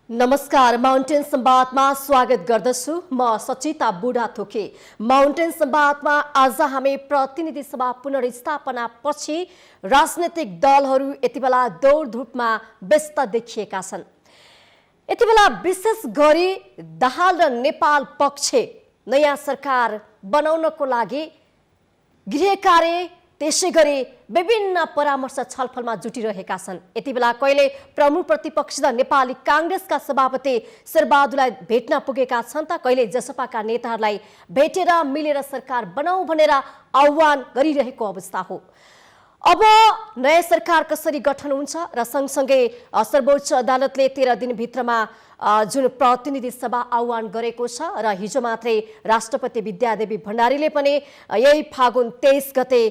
नमस्कार, माउन्टेन संवादमा स्वागत गर्दछु। म सचिता बुढाथोके। माउन्टेन संवादमा आज हामी प्रतिनिधि सभा पुनर्स्थापना पछि राजनैतिक दलहरू यति बेला दौडधुपमा व्यस्त देखिएका छन्। यति बेला विशेष गरी दाहाल र नेपाल पक्ष नयाँ सरकार बनाउनको लागि गृह कार्य त्यसै गरी विभिन्न परामर्श छलफलमा जुटिरहेका छन्। यति बेला कहिले प्रमुख प्रतिपक्ष नेपाली कांग्रेसका सभापति शेरबहादुरलाई भेट्न पुगेका छन् त कहिले जसपाका नेताहरूलाई भेटेर मिलेर सरकार बनाऊ भनेर आह्वान गरिरहेको अवस्था हो। अब नयाँ सरकार कसरी गठन हुन्छ र सँगसँगै सर्वोच्च अदालतले 13 दिनभित्रमा जुन प्रतिनिधि सभा आह्वान गरेको छ र हिजो मात्रै राष्ट्रपति विद्यादेवी भण्डारीले पनि यही फागुन 23 गते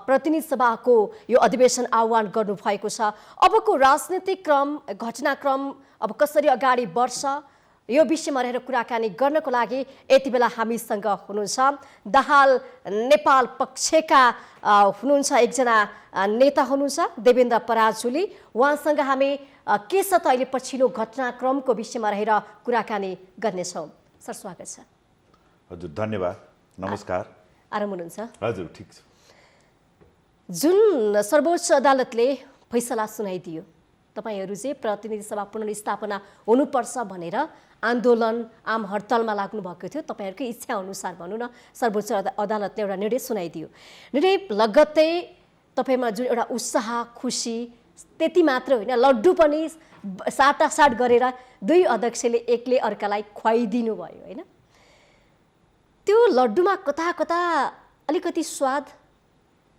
प्रतिनिधि सभाको यो अधिवेशन आह्वान गर्नुभएको छ। अबको राजनीतिक घटनाक्रम अब कसरी अगाडि बढ्छ यो विषयमा रहेर कुराकानी गर्नको लागि यति बेला हामीसँग हुनुहुन्छ दाहाल नेपाल पक्षका हुनुहुन्छ एकजना नेता हुनुहुन्छ देवेन्द्र पराजुली। उहाँसँग हामी के छ त अहिले पछिल्लो घटनाक्रमको विषयमा रहेर कुराकानी गर्नेछौँ। सर स्वागत छ। हजुर धन्यवाद, नमस्कार। आराम हुनुहुन्छ? हजुर ठिक छ। जुन सर्वोच्च अदालतले फैसला सुनाइदियो तपाईहरू चाहिँ प्रतिनिधि सभा पुनर्स्थापना हुनुपर्छ भनेर आन्दोलन आम हडतालमा लाग्नु भएको थियो। तपाईहरुकै इच्छा अनुसार भनौँ न सर्वोच्च अदालतले एउटा निर्णय सुनाइदियो। निर्णय लगत्तै तपाईमा जुन एउटा उत्साह खुसी त्यति मात्र होइन, लड्डु पनि साटासाट गरेर दुई अध्यक्षले एकले अर्कालाई खुवाइदिनु भयो होइन। त्यो लड्डुमा कता कता अलिकति स्वाद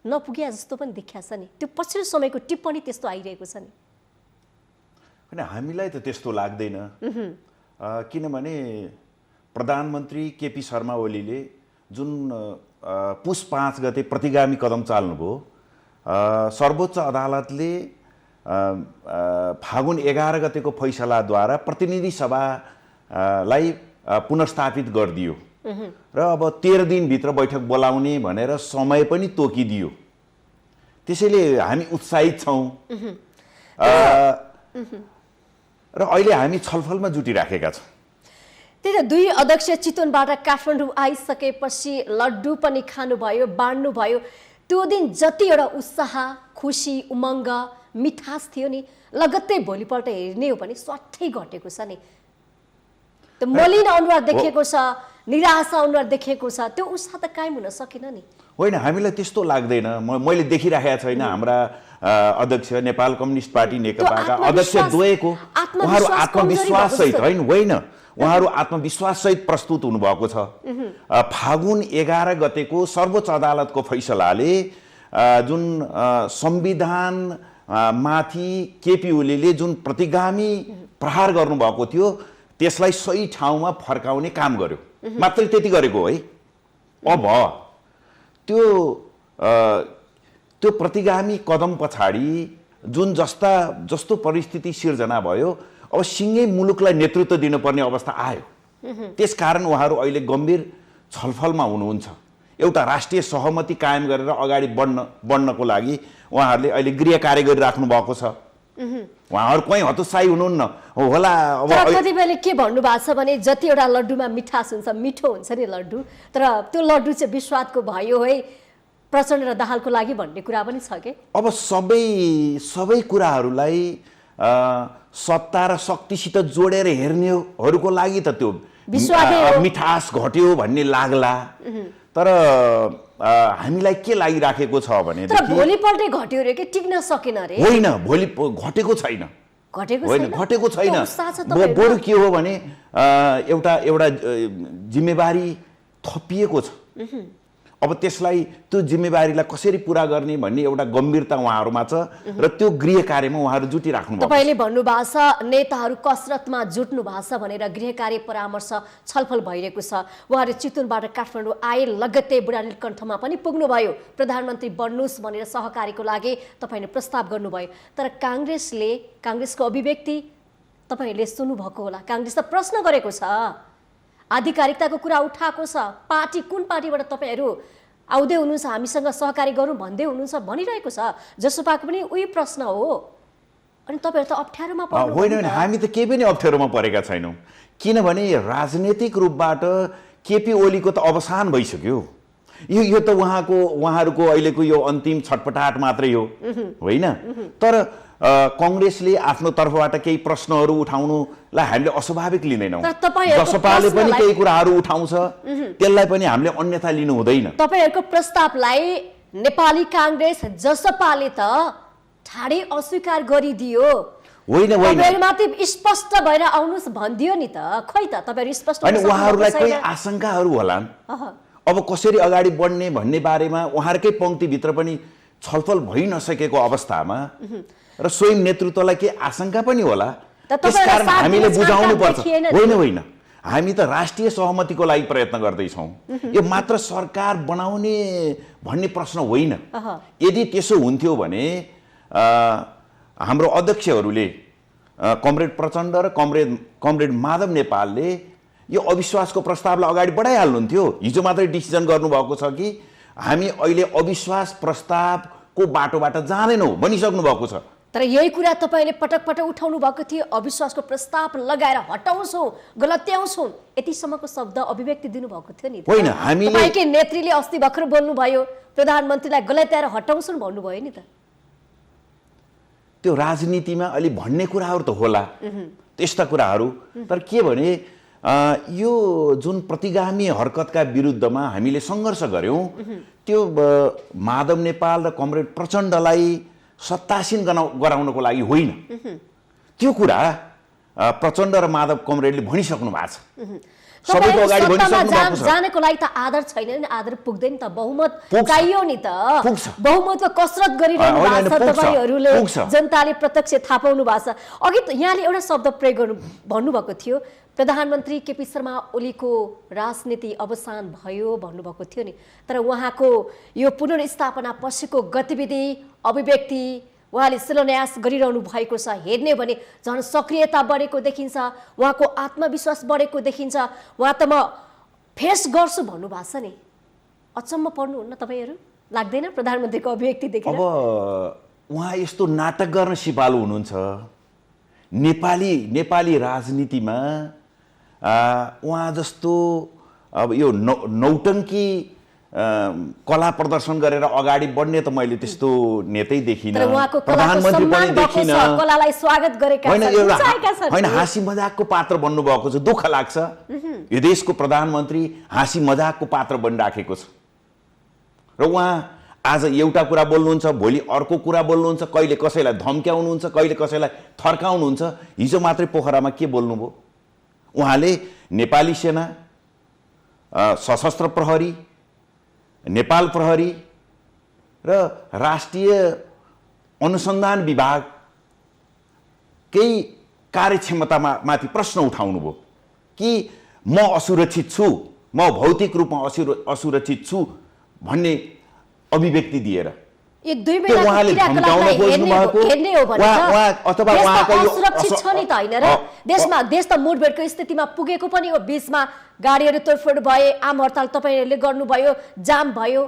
नपुग्या जस्तो पनि देखिया छ नि। त्यो पछिल्लो समयको टिप्पणी त्यस्तो आइरहेको छ नि। हैन, हामीलाई त त्यस्तो लाग्दैन। किनभने प्रधानमन्त्री केपी शर्मा ओलीले जुन पुस 5 गते प्रतिगामी कदम चाल्नुभयो, सर्वोच्च अदालतले फागुन 11 गतेको फैसलाद्वारा प्रतिनिधि सभालाई पुनर्स्थापित गरिदियो र अब 13 दिनभित्र बैठक बोलाउने भनेर समय पनि तोकिदियो। त्यसैले हामी उत्साहित छौँ र अहिले हामी छलफलमा जुटिराखेका छौँ। त्यही त दुई अध्यक्ष चितवनबाट काठमाडौँ आइसकेपछि लड्डु पनि खानुभयो, बाँड्नुभयो। त्यो दिन जति एउटा उत्साह खुसी उमङ्ग मिठास थियो नि, लगत्तै भोलिपल्ट हेर्ने हो भने स्वाट्टै घटेको छ नि। त्यो मलिन अनुहार देखिएको छ, निराशा अनुहार देखिएको छ। त्यो उत्साह त कायम हुन सकेन नि। होइन, हामीलाई त्यस्तो लाग्दैन। मैले देखिराखेका छैन हाम्रा अध्यक्ष नेपाल कम्युनिस्ट पार्टी नेकपाका अध्यक्ष द्वयको उहाँहरू आत्मविश्वास सहित होइन उहाँहरू आत्मविश्वास सहित प्रस्तुत हुनुभएको छ। फागुन 11 गतेको सर्वोच्च अदालतको फैसलाले जुन संविधान माथि केपी ओलीले जुन प्रतिगामी प्रहार गर्नुभएको थियो त्यसलाई सही ठाउँमा फर्काउने काम गर्यो। मात्रै त्यति गरेको है। अब त्यो प्रतिगामी कदम पछाडि जुन जस्तो परिस्थिति सिर्जना भयो, अब सिङ्गै मुलुकलाई नेतृत्व दिनुपर्ने अवस्था आयो। त्यसकारण उहाँहरू अहिले गम्भीर छलफलमा हुनुहुन्छ। एउटा राष्ट्रिय सहमति कायम गरेर अगाडि बढ्नको लागि उहाँहरूले अहिले गृह कार्य गरिराख्नु भएको छ। उहाँहरू कहीँ हतोत्साही हुनुहुन्न होला। अब कतिपयले के भन्नु भएको छ भने जति एउटा लड्डुमा मिठास हुन्छ, मिठो हुन्छ नि लड्डु, तर त्यो लड्डु चाहिँ विस्वादको भयो है प्रचण्ड र दाहालको लागि भन्ने कुरा पनि छ के। अब सबै कुराहरूलाई सत्ता र शक्तिसित जोडेर हेर्नेहरूको लागि त त्यो मिठास घट्यो भन्ने लाग्ला। तर हामीलाई के लागिराखेको छ भने भोलिपल्टै घट्यो रे के टिक्न सकेन रे। होइन, भोलि घटेको छैन। घटेको छैन। बरु के हो भने एउटा जिम्मेवारी थपिएको छ। अब त्यसलाई त्यो जिम्मेवारीलाई कसरी पूरा गर्ने भन्ने एउटा गम्भीरता उहाँहरूमा छ र त्यो गृह कार्यमा उहाँहरू जुटिराख्नु भएको छ। तपाईले भन्नुभएको छ नेताहरू कसरतमा जुट्नु भएको छ भनेर गृह कार्य परामर्श छलफल भइरहेको छ। उहाँहरू चितवनबाट काठमाडौँ आए लगत्तै बुढानील कण्ठमा पनि पुग्नुभयो। प्रधानमन्त्री बन्नुहोस् भनेर सहकारीको लागि तपाईले प्रस्ताव गर्नुभयो। तर कांग्रेसको अभिव्यक्ति तपाईहरूले सुन्नुभएको होला। कांग्रेसले प्रश्न गरेको छ, आधिकारिकताको कुरा उठाएको छ। पार्टी कुन पार्टीबाट तपाईहरू आउँदै हुनुहुन्छ हामीसँग सहकारी गरौँ भन्दै हुनुहुन्छ भनिरहेको छ। जसपाको पनि उही प्रश्न हो। अनि तपाईहरु त अप्ठ्यारोमा पर्नु होइन होइन, हामी त केही पनि अप्ठ्यारोमा परेका छैनौँ, किनभने राजनीतिक रूपबाट केपी ओलीको त अवसान भइसक्यो। यो त उहाँहरूको अहिलेको यो अन्तिम छटपटाट मात्रै हो, होइन? तर कङ्ग्रेसले आफ्नो तर्फबाट केही प्रश्नहरू उठाउनुलाई हामीले अस्वाभाविक लिँदैनौँ। जसपाले पनि केही कुराहरू उठाउँछ, त्यसलाई पनि हामीले अन्यथा लिनु हुँदैन। तपाईहरुको प्रस्तावलाई नेपाली कांग्रेस जसपाले त ठाडै अस्वीकार गरिदियो। होइन होइन, तपाईहरुमाथि स्पष्ट भएर आउनुस् भन्दियो नि त, खै त तपाईहरु स्पष्ट होइन, उहाँहरूलाई कोही आशंकाहरू होलान् अब कसरी अगाडि बढ्ने भन्ने बारेमा उहाँहरूकै पंक्तिभित्र पनि छलफल भइ नसकेको अवस्थामा र स्वयं नेतृत्वलाई के आशंका पनि होला, त्यसकारण हामीले बुझाउनु पर्छ। होइन होइन, हामी त राष्ट्रिय सहमतिको लागि प्रयत्न गर्दैछौँ, यो मात्र सरकार बनाउने भन्ने प्रश्न होइन। यदि त्यसो हुन्थ्यो भने हाम्रो अध्यक्षहरूले कमरेड प्रचण्ड र कमरेड माधव नेपालले यो अविश्वासको प्रस्तावलाई अगाडि बढाइहाल्नुहुन्थ्यो। हिजो मात्रै डिसिजन गर्नुभएको छ कि हामी अहिले अविश्वास प्रस्तावको बाटोबाट जाँदैनौँ भनिसक्नु भएको छ। तर यही कुरा तपाईले पटक पटक उठाउनु भएको थियो, अविश्वासको प्रस्ताव लगाएर हटाउँछौँ, गलत्याउँछौँ, यतिसम्मको शब्द अभिव्यक्ति दिनुभएको थियो नि। होइन, हामीले तपाईकै नेत्रीले अस्ति भर्खर बोल्नुभयो, प्रधानमन्त्रीलाई गलत्याएर हटाउँछौँ भन्नुभयो नि त। त्यो राजनीतिमा अलि भन्ने कुराहरू त होला त्यस्ता कुराहरू, तर के भने यो जुन प्रतिगामी हरकतका विरुद्धमा हामीले सङ्घर्ष गऱ्यौँ, त्यो माधव नेपाल र कमरेड प्रचण्डलाई सत्तासीन गराउनको लागि होइन। त्यो कुरा प्रचण्ड र माधव कमरेडले भनिसक्नु भएको छ, सबैको अगाडि भनिसक्नु भएको छ। जानको लागि त आदर छैन नि, आदर पुग्दैन त, बहुमत चाहियो नि त। बहुमतको कसरत गरिरहनु भएको छ तपाईहरुले, जनताले प्रत्यक्ष थाहा पाउनु भएको छ। अघि यहाँले एउटा शब्द प्रयोग गर्नु भन्नुभएको थियो, प्रधानमन्त्री केपी शर्मा ओलीको राजनीति अवसान भयो भन्नुभएको थियो नि, तर उहाँको यो पुनर्स्थापना पछिको गतिविधि अभिव्यक्ति उहाँले शिलान्यास गरिरहनु भएको छ, हेर्ने भने झन् सक्रियता बढेको देखिन्छ, उहाँको आत्मविश्वास बढेको देखिन्छ। उहाँ त म फेस गर्छु भन्नुभएको छ नि, अचम्म पर्नुहुन्न तपाईहरु? लाग्दैन प्रधानमन्त्रीको अभिव्यक्ति देखेर? अब उहाँ यस्तो नाटक गर्न सिपालु हुनुहुन्छ। नेपाली राजनीतिमा उहाँ जस्तो अब यो नौटङ्की कला प्रदर्शन गरेर अगाडि बढ्ने त मैले त्यस्तो नेतै देखिनँ, प्रधानमन्त्री पनि देखिनँ। कलालाई स्वागत गरेका छन्, होइन, हाँसी मजाकको पात्र बन्नु भएको छ, दुःख लाग्छ। यो देशको प्रधानमन्त्री हाँसी मजाकको पात्र बनिराखेको छ र उहाँ आज एउटा कुरा बोल्नुहुन्छ, भोलि अर्को कुरा बोल्नुहुन्छ, कहिले कसैलाई धम्क्याउनुहुन्छ, कहिले कसैलाई थर्काउनुहुन्छ। हिजो मात्रै पोखरामा के बोल्नुभयो? उहाँले नेपाली सेना, सशस्त्र प्रहरी, नेपाल प्रहरी र राष्ट्रिय अनुसन्धान विभाग केही कार्यक्षमतामाथि प्रश्न उठाउनुभयो कि म असुरक्षित छु, म भौतिक रूपमा असुरक्षित छु भन्ने अभिव्यक्ति दिएर उहाँले धम्काउन खोज्नु भएको अथवा उहाँको यो असुरक्षित छ नि त, हैन र? देश त मुठभेडको स्थितिमा पुगेको पनि हो, बीचमा गाडीहरू तोडफोड भए, आम हडताल तपाईहरुले गर्नुभयो, जाम भयो,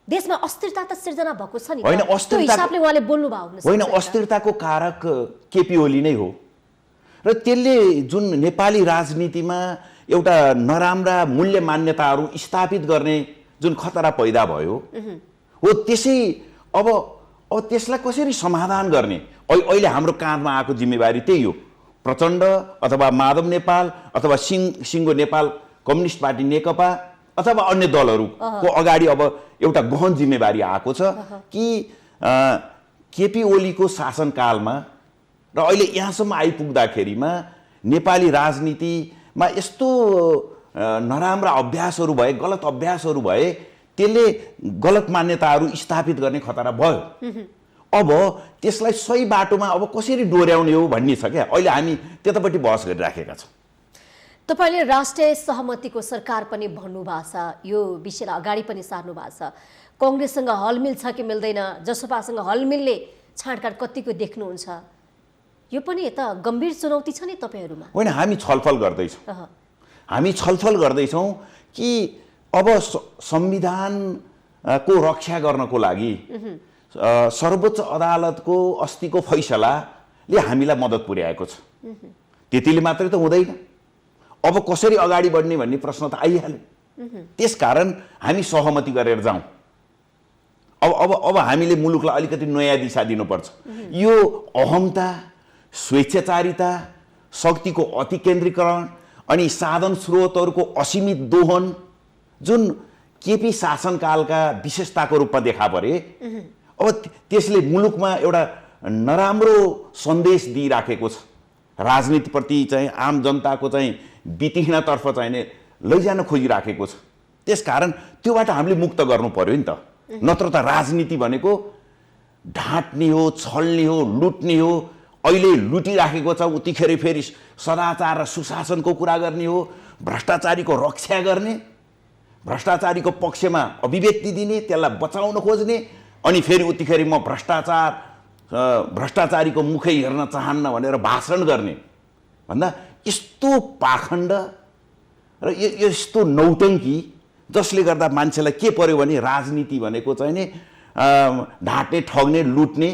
देशमा अस्थिरता त सिर्जना भएको छ नि। होइन, त्यो हिसाबले उहाँले बोल्नु भयो हुन सक्छ। होइन, अस्थिरताको कारक केपी ओली नै हो र त्यसले जुन नेपाली राजनीतिमा एउटा नराम्रा मूल्य मान्यताहरू स्थापित गर्ने जुन खतरा पैदा भयो हो, त्यसै अब त्यसलाई कसरी समाधान गर्ने? अहिले हाम्रो काँधमा आएको जिम्मेवारी त्यही हो। प्रचण्ड अथवा माधव नेपाल अथवा सिङ्गो नेपाल कम्युनिस्ट पार्टी नेकपा अथवा अन्य दलहरूको अगाडि अब एउटा गहन जिम्मेवारी आएको छ कि केपी ओलीको शासनकालमा र अहिले यहाँसम्म आइपुग्दाखेरिमा नेपाली राजनीतिमा यस्तो नराम्रा अभ्यासहरू भए, गलत अभ्यासहरू भए, त्यसले गलत मान्यताहरू स्थापित गर्ने खतरा भयो। अब त्यसलाई सही बाटोमा अब कसरी डोर्याउने हो भन्ने छ क्या, अहिले हामी त्यतापट्टि बहस गरिराखेका छौँ। तपाईले राष्ट्रिय सहमतिको सरकार पनि भन्नुभएको छ, यो विषयलाई अगाडि पनि सार्नु भएको छ। कांग्रेससँग हलमिल छ कि मिल्दैन, जसपासँग हलमिलले छाँडकाँड कतिको देख्नुहुन्छ? यो पनि त गम्भीर चुनौती छ नि तपाईहरुमा। होइन, हामी छलफल गर्दैछौँ कि अब संविधानको रक्षा गर्नको लागि सर्वोच्च अदालतको अस्तिको फैसला ले हामीलाई मद्दत पुर्याएको छ। त्यतिले मात्रै त हुँदैन, अब कसरी अगाडि बढ्ने भन्ने प्रश्न त आइहाल्यो। त्यसकारण हामी सहमति गरेर जाउँ। अब हामीले मुलुकलाई अलिकति नयाँ दिशा दिनुपर्छ। यो अहमता, स्वेच्छाचारिता, शक्तिको अति केन्द्रीकरण अनि साधन स्रोतहरूको असीमित दोहन जुन केपी शासनकालका विशेषताको रूपमा देखा परे, अब त्यसले मुलुकमा एउटा नराम्रो सन्देश दिइराखेको छ। राजनीतिप्रति चाहिँ आम जनताको चाहिँ वितहीनतर्फ चाहिँ लैजान खोजिराखेको छ। त्यसकारण त्योबाट हामीले मुक्त गर्नु पर्यो नि त। नत्र त राजनीति भनेको ढाँट्ने हो, छल्ने हो, लुट्ने हो। अहिले लुटिराखेको छ, उतिखेर फेरि सदाचार र सुशासनको कुरा गर्ने हो, भ्रष्टाचारीको रक्षा गर्ने, भ्रष्टाचारीको पक्षमा अभिव्यक्ति दिने, त्यसलाई बचाउन खोज्ने, अनि फेरि उतिखेर म भ्रष्टाचारीको मुखै हेर्न चाहन्न भनेर भाषण गर्ने भन्दा यस्तो पाखण्ड र यस्तो नौटङ्की, जसले गर्दा मान्छेलाई के पर्यो भने राजनीति भनेको चाहिँ नि ढाँट्ने, ठग्ने, लुट्ने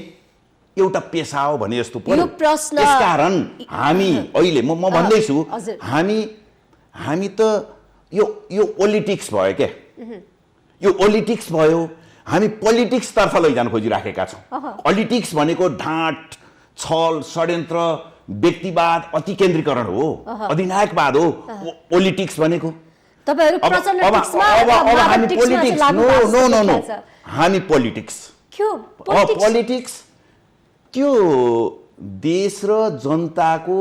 एउटा पेसा हो भने जस्तो पर्यो। त्यसकारण हामी अहिले म भन्दैछु, हामी त यो पोलिटिक्स भयो क्या, यो पोलिटिक्स भयो। हामी पोलिटिक्सतर्फ लैजान खोजिराखेका छौँ। पोलिटिक्स भनेको ढाँट, छल, षड्यन्त्र, व्यक्तिवाद, अति केन्द्रीकरण हो, अधिनायकवाद हो पोलिटिक्स भनेको। तपाईहरु प्रचण्डटिक्समा हामी पोलिटिक्स नो हामी पोलिटिक्स पोलिटिक्स त्यो देश र जनताको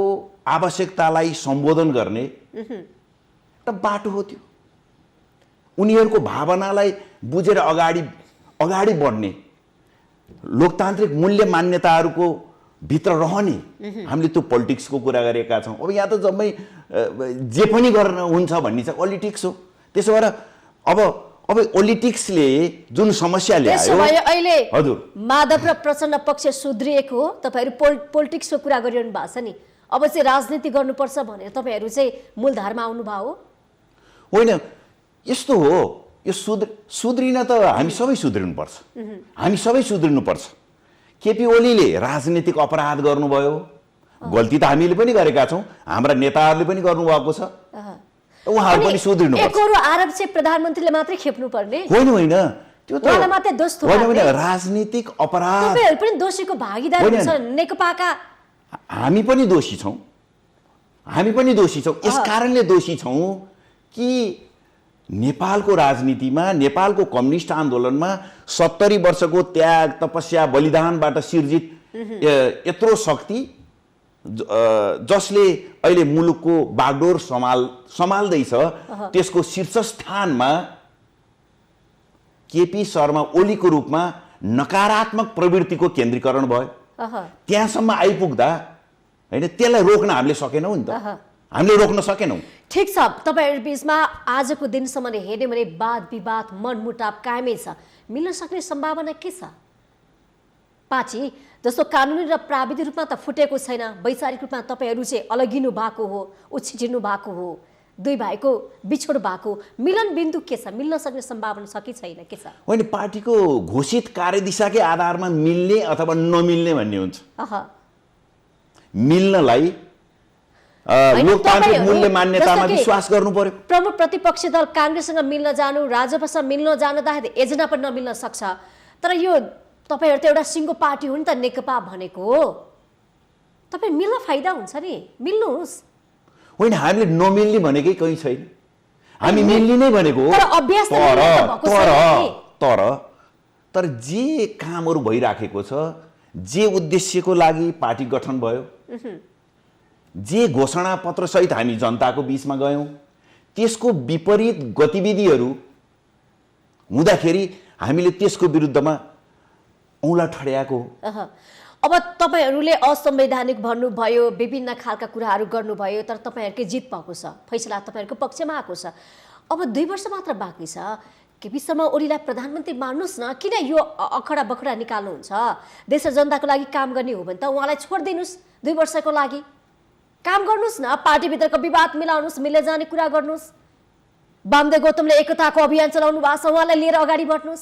आवश्यकतालाई सम्बोधन गर्ने एउटा बाटो हो। त्यो उनीहरूको भावनालाई बुझेर अगाडि बढ्ने, लोकतान्त्रिक मूल्य मान्यताहरूको भित्र रहने हामीले त्यो पोलिटिक्सको कुरा गरेका छौँ। अब यहाँ त जम्मै जे पनि गर्न हुन्छ भन्ने चाहिँ पोलिटिक्स हो। त्यसो भएर अब पोलिटिक्सले जुन समस्या ल्यायो, अहिले हजुर माधव र प्रचण्ड पक्ष सुध्रिएको हो। तपाईहरु पोलिटिक्सको कुरा गरिरहनु भएको छ नि, अब चाहिँ राजनीति गर्नुपर्छ भनेर तपाईहरु चाहिँ मूलधारमा आउनु भयो हो? होइन, यस्तो हो, यो सुध्रिन त हामी सबै सुध्रिनुपर्छ। हामी सबै सुध्रिनुपर्छ। केपी ओलीले राजनीतिक अपराध गर्नुभयो, गल्ती त हामीले पनि गरेका छौँ, हाम्रा नेताहरूले पनि गर्नुभएको छ, उहाँहरू पनि सुध्रिनुपर्छ। एकरो आरोप चाहिँ प्रधानमन्त्रीले मात्रै खेप्नु पर्ने होइन, त्यो त उहाँलाई मात्रै दोष थोप्ने राजनीतिक अपराध। तपाईहरु पनि दोषीको भागीदार हुनुहुन्छ। नेकपाका हामी पनि दोषी छौँ, हामी पनि दोषी छौँ। यस कारणले दोषी छौँ कि नेपालको राजनीतिमा, नेपालको कम्युनिस्ट आन्दोलनमा 70 वर्षको त्याग, तपस्या, बलिदानबाट सिर्जित यत्रो शक्ति जसले अहिले मुलुकको बागडोर सम्हाल्दैछ, त्यसको शीर्षस्थानमा केपी शर्मा ओलीको रूपमा नकारात्मक प्रवृत्तिको केन्द्रीकरण भयो। त्यहाँसम्म आइपुग्दा होइन, त्यसलाई रोक्न हामीले सकेनौँ नि त, हामीले रोक्न सकेनौँ। ठिक छ, तपाईहरु बीचमा आजको दिनसम्म हेर्ने भने वाद विवाद, मनमुटाव कायमै छ। मिल्न सक्ने सम्भावना के छ? पार्टी जस्तो कानुनी र प्राविधिक रूपमा त फुटेको छैन, वैचारिक रूपमा तपाईहरु चाहिँ अलगिनु भएको हो, उछिटिनु भएको हो, दुई भाइको बिछोड भएको, मिलन बिन्दु के छ? मिल्न सक्ने सम्भावना छ कि छैन, के छ? होइन, पार्टीको घोषित कार्यदिशाकै आधारमा मिल्ने अथवा नमिल्ने भन्ने हुन्छ। मिल्नलाई लोकतान्त्रिक मूल्य मान्यतामा विश्वास गर्नु पर्यो। प्रमुख प्रतिपक्षी दल कांग्रेससँग मिल्न जानु, राजपक्षसँग मिल्न जाँदाखेरि एजेन्डा पनि नमिल्न सक्छ। तर यो तपाईहरु त एउटा सिङ्गो पार्टी हो नि त, नेकपा भनेको। तपाईं मिल्न फाइदा हुन्छ नि, मिल्नुहोस्। होइन, हामीले नमिल्ने भनेकै कहीँ छैन, हामी मिल्ने नै भनेको हो। तर जे कामहरू भइराखेको छ, जे उद्देश्यको लागि पार्टी गठन भयो, जे घोषणा पत्र सहित हामी जनताको बीचमा गयौँ, त्यसको विपरीत गतिविधिहरू हुँदाखेरि हामीले त्यसको विरुद्धमा औँला ठड्याएको। अब तपाईहरुले असंवैधानिक भन्नुभयो, विभिन्न खालका कुराहरू गर्नुभयो, तर तपाईहरुकै जित भएको छ, फैसला तपाईहरुको पक्षमा आएको छ। अब 2 वर्ष मात्र बाँकी छ। केपी शर्मा ओलीलाई प्रधानमन्त्री मान्नुस् न, किन यो अखडा बखडा निकाल्नुहुन्छ? देश र जनताको लागि काम गर्ने हो भने त उहाँलाई छोड्दिनुस्, 2 वर्षको लागि काम गर्नुस् न। पार्टीभित्रको विवाद मिलाउनुस्, मिले जाने कुरा गर्नुस्। वामदेव गौतमले एकताको अभियान चलाउनु भएको छ, उहाँलाई लिएर अगाडि बढ्नुस्।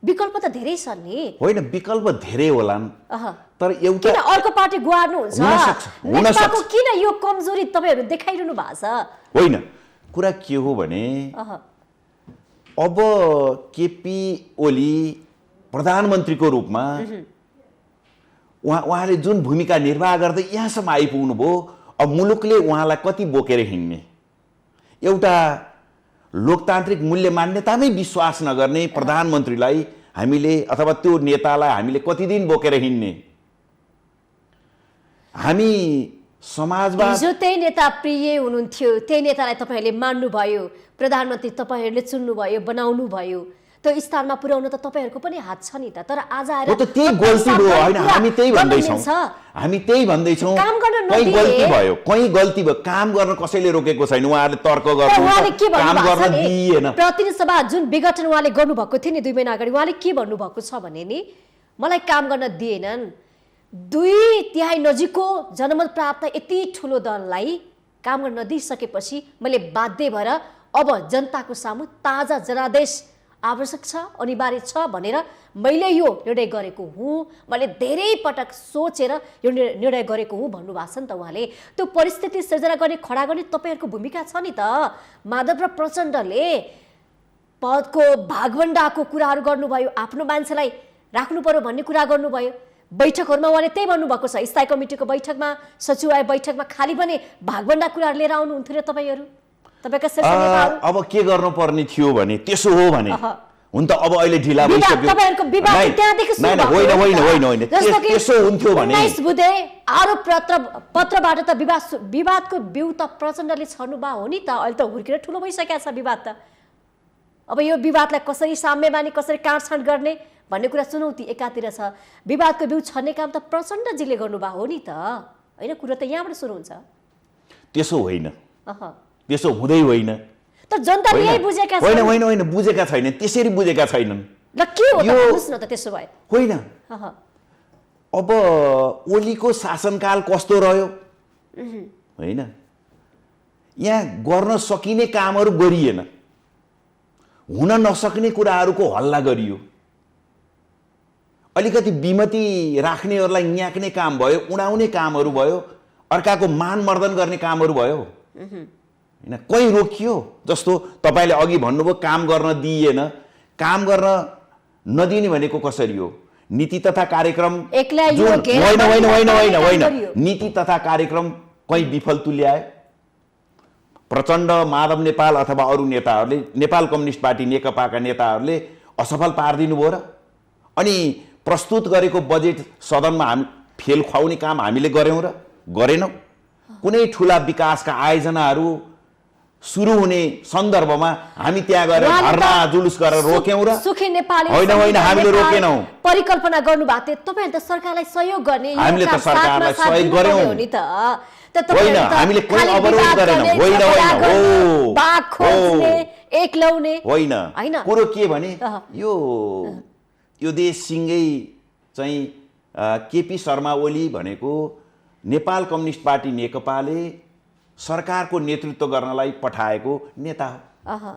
विकल्प त धेरै छन् नि। होइन, विकल्प धेरै होलान्, तर किन एउटा अर्को पार्टी गुहार्नुहुन्छ? हुन सक्छ। नेपालको किन यो कमजोरी तपाईहरु देखाइरहनु भएको छ? होइन, कुरा के हो भने अब केपी ओली प्रधानमन्त्रीको रूपमा उहाँले जुन भूमिका निर्वाह गर्दै यहाँसम्म आइपुग्नु भयो, अब मुलुकले उहाँलाई कति बोकेर हिँड्ने? एउटा लोकतान्त्रिक मूल्य मान्यतामै विश्वास नगर्ने प्रधानमन्त्रीलाई हामीले अथवा त्यो नेतालाई हामीले कति दिन बोकेर हिँड्ने? हामी समाजवाद हिजो त्यही नेता प्रिय हुनुहुन्थ्यो, त्यही नेतालाई तपाईहरुले मान्नुभयो, प्रधानमन्त्री तपाईहरुले चुन्नुभयो, बनाउनु भयो। त्यो स्थानमा पुर्याउन त तपाईहरुको पनि हात छ नि त। तर आज आएर हो त त्यही गल्ती भयो होइन, हामी त्यही भन्दैछौँ, हामी त्यही भन्दैछौँ। काम गर्न कहीँ नदिए। गल्ती भयो, कहीँ गल्ती भयो, काम गर्न कसैले रोकेको छैन। उहाँहरूले तर्क उहाँले के गर्नु, काम गर्न भन्नुभएको छ दिएन। नि, प्रतिनिधि सभा जुन विघटन उहाँले गर्नुभएको थियो नि 2 महिना अगाडि, उहाँले के भन्नुभएको छ भने नि, मलाई काम गर्न दिएनन्। 2/3 नजिकको जनमत प्राप्त यति ठुलो दललाई काम गर्न नदिइसकेपछि मैले बाध्य भएर अब जनताको सामु ताजा जनादेश आवश्यक छ, अनिवार्य छ भनेर मैले यो निर्णय गरेको हुँ। मैले धेरै पटक सोचेर यो निर्णय गरेको हुँ भन्नुभएको छ नि त उहाँले। त्यो परिस्थिति सिर्जना गर्ने, खडा गर्ने तपाईहरुको भूमिका छ नि त। माधव र प्रचण्डले पदको भागवण्डाको कुराहरू गर्नुभयो, आफ्नो मान्छेलाई राख्नु पर्यो भन्ने कुरा गर्नुभयो। बैठकहरुमा उहाँले त्यही भन्नुभएको छ। स्थायी कमिटीको बैठकमा, सचिवालय बैठकमा खाली पनि भागवण्डा कुराहरू लिएर आउनुहुन्थ्यो र तपाईहरु, तपाईका शीर्ष नेताहरू। अब के गर्नुपर्ने थियो भने, त्यसो हो भने हुन त अब अहिले ढिला भइसक्यो। तपाईहरुको विवाद त्यहाँदेखि सुरु भएको होइन हो नि त। होइन होइन, त्यसो हुन्थ्यो भने 19 बुधे आरोप पत्रबाट त विवादको बिउ त प्रचण्डले छर्नु बा हो नि त। अहिले त हुर्केर ठुलो भइसकेको छ विवाद त। अब यो विवादलाई कसरी साम्यमानी, कसरी काटछाँट गर्ने भन्ने कुरा चुनौती एकातिर छ। विवादको बिउ छर्ने काम त प्रचण्डजीले गर्नुभएको हो नि त होइन। कुरा त यहाँबाट सुरु हुन्छ। त्यसो होइन, त्यसो हुँदै होइन। तर जनताले यही बुझेका छन्। होइन होइन होइन, बुझेका छैनन्, त्यसरी बुझेका छैनन्। ल के हो त भन्नुस् न त त्यसो भए। होइन, अब ओलीको शासनकाल कस्तो रह्यो होइन, यहाँ गर्न सकिने कामहरू गरिएन, हुन नसक्ने कुराहरूको हल्ला गरियो। अलिकति विमति राख्नेहरूलाई न्याक्ने काम भयो, उडाउने कामहरू भयो, अर्काको मानमर्दन गर्ने कामहरू भयो होइन। कहीँ रोकियो, जस्तो तपाईँले अघि भन्नुभयो काम गर्न दिइएन। काम गर्न नदिने भनेको कसरी हो? नीति तथा कार्यक्रम होइन, नीति तथा कार्यक्रम कहीँ विफल तुल्यायो। प्रचण्ड, माधव नेपाल अथवा अरू नेताहरूले, नेपाल कम्युनिस्ट पार्टी नेकपाका नेताहरूले असफल पारिदिनु भयो र अनि प्रस्तुत गरेको बजेट सदनमा हामी फेल खुवाउने काम हामीले गऱ्यौँ र गरेनौँ? कुनै ठुला विकासका आयोजनाहरू सुरु हुने सन्दर्भमा हामी त्यहाँ गएर धरना जुलुस गरेर रोक्यौँ र होइन होइन, हामीले रोकेनौँ। परिकल्पना गर्नुभएको थियो तपाईहरु त सरकारलाई सहयोग गर्ने, हामीले त सरकारलाई सहयोग गर्यौँ नि त। होइन, हामीले कुनै अवरोध गरेनौँ। होइन होइन, हो बाघ खोज्ने, एक ल्याउने होइन। हैन। कुरो के भने यो देश सिंगै चाहिँ केपी शर्मा ओली भनेको नेपाल कम्युनिस्ट पार्टी नेकपाले सरकारको नेतृत्व गर्नलाई पठाएको नेता हो।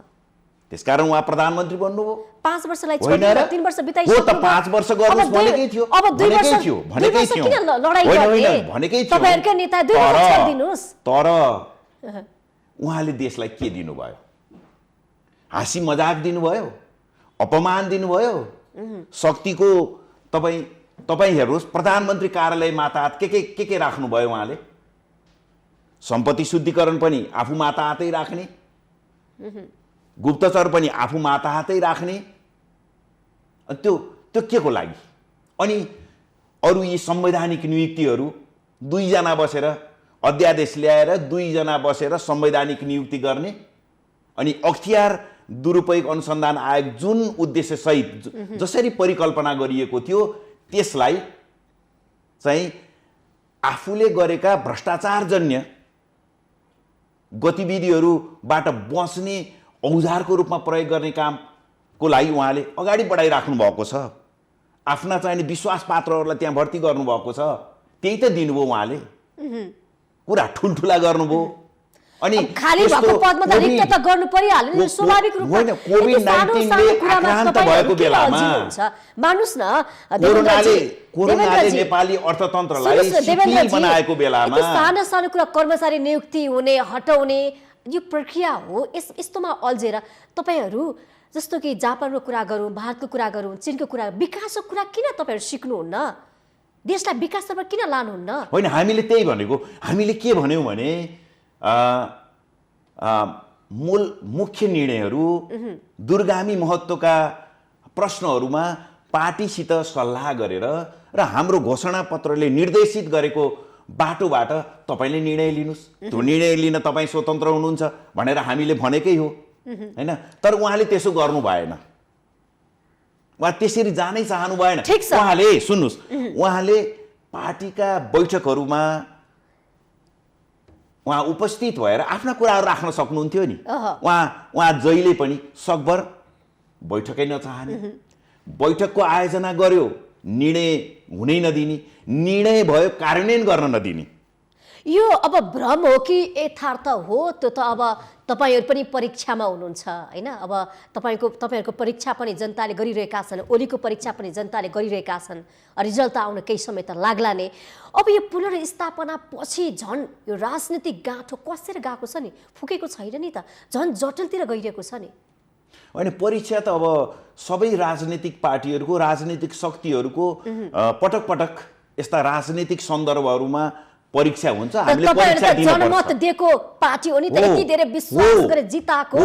त्यसकारण उहाँ प्रधानमन्त्री बन्नुभयो। 5 वर्षलाई छोडेर 3 वर्ष बिताइसक्यो। हो त 5 वर्ष गर्नुस् भनेकै थियो। अब 2 वर्ष किन लडाई गर्ने? भनेकै थियो। तपाईहरुकै नेता 2 वर्ष छोड्दिनुस्। तर उहाँले देशलाई के दिनुभयो? हाँसी मजाक दिनुभयो, अपमान दिनुभयो। शक्तिको तपाईँ हेर्नुहोस्, प्रधानमन्त्री कार्यालय माताहत के राख्नुभयो उहाँले? सम्पत्ति शुद्धिकरण पनि आफू माताहतै राख्ने, गुप्तचर पनि आफू माताहतै राख्ने। त्यो के को लागि? अनि अरू यी संवैधानिक नियुक्तिहरू 2 जना बसेर अध्यादेश ल्याएर 2 जना बसेर संवैधानिक नियुक्ति गर्ने। अनि अख्तियार दुरुपयोग अनुसन्धान आयोग जुन उद्देश्य सहित जसरी परिकल्पना गरिएको थियो, त्यसलाई चाहिँ आफूले गरेका भ्रष्टाचारजन्य गतिविधिहरूबाट बस्ने औजारको रूपमा प्रयोग गर्ने कामको लागि उहाँले अगाडि बढाइराख्नु भएको छ। आफ्ना चाहिने विश्वास पात्रहरूलाई त्यहाँ भर्ती गर्नुभएको छ। त्यही त दिनुभयो उहाँले। कुरा ठुल्ठुला गर्नुभयो। अनि खाली भएको पदमा त रिक्त त गर्नु परिहाल्यो नि स्वाभाविक रूपमा। होइन, कोभिड-19 ले आक्रान्त भएको बेलामा मानुस् न कोरोनाले नेपाली अर्थतन्त्रलाई शिथिल बनाएको बेलामा सानो सानो कुरा कर्मचारी नियुक्ति हुने हटाउने यो प्रक्रिया हो। यस्तोमा अल्झेर तपाईहरू जस्तो कि जापानको कुरा गरौँ, भारतको कुरा गरौँ, चीनको कुरा, विकासको कुरा किन तपाईहरू सिक्नुहुन्न? देशलाई विकासतर्फ किन लानुहुन्न? होइन, हामीले त्यही भनेको। हामीले के भन्यौँ भने मुख्य निर्णयहरू दूरगामी महत्त्वका प्रश्नहरूमा पार्टीसित सल्लाह गरेर र हाम्रो घोषणापत्रले निर्देशित गरेको बाटोबाट तपाईँले निर्णय लिनुहोस्, त्यो निर्णय लिन तपाईँ स्वतन्त्र हुनुहुन्छ भनेर हामीले भनेकै हो हैन। तर उहाँले त्यसो गर्नु भएन, उहाँ त्यसरी जानै चाहनु भएन। उहाँले सुन्नुहोस्, उहाँले पार्टीका बैठकहरूमा उहाँ उपस्थित भएर आफ्ना कुराहरू राख्न सक्नुहुन्थ्यो नि। उहाँ जहिले पनि सकभर बैठकै नचाहने, बैठकको आयोजना गर्यो निर्णय हुनै नदिने, निर्णय भयो कार्यान्वयन गर्न नदिने। यो अब भ्रम हो कि यथार्थ हो? त्यो त अब तपाईहरू पनि परीक्षामा हुनुहुन्छ हैन। अब तपाईहरूको परीक्षा पनि जनताले गरिरहेका छन्, ओलीको परीक्षा पनि जनताले गरिरहेका छन्। रिजल्ट त आउन केही समय त लाग्ला नै। अब यो पुनर्स्थापना पछि झन् यो राजनीतिक गाँठो कसेर गएको छ नि, फुकेको छैन नि त, झन् जटिलतिर गइरहेको छ नि। होइन, परीक्षा त अब सबै राजनीतिक पार्टीहरूको, राजनीतिक शक्तिहरूको पटक पटक यस्ता राजनीतिक सन्दर्भहरूमा परीक्षा हुन्छ। हामीले परीक्षा दिन पर्छ। जनमत दिएको पार्टी हो नि त, यति धेरै विश्वास गरे जिताएको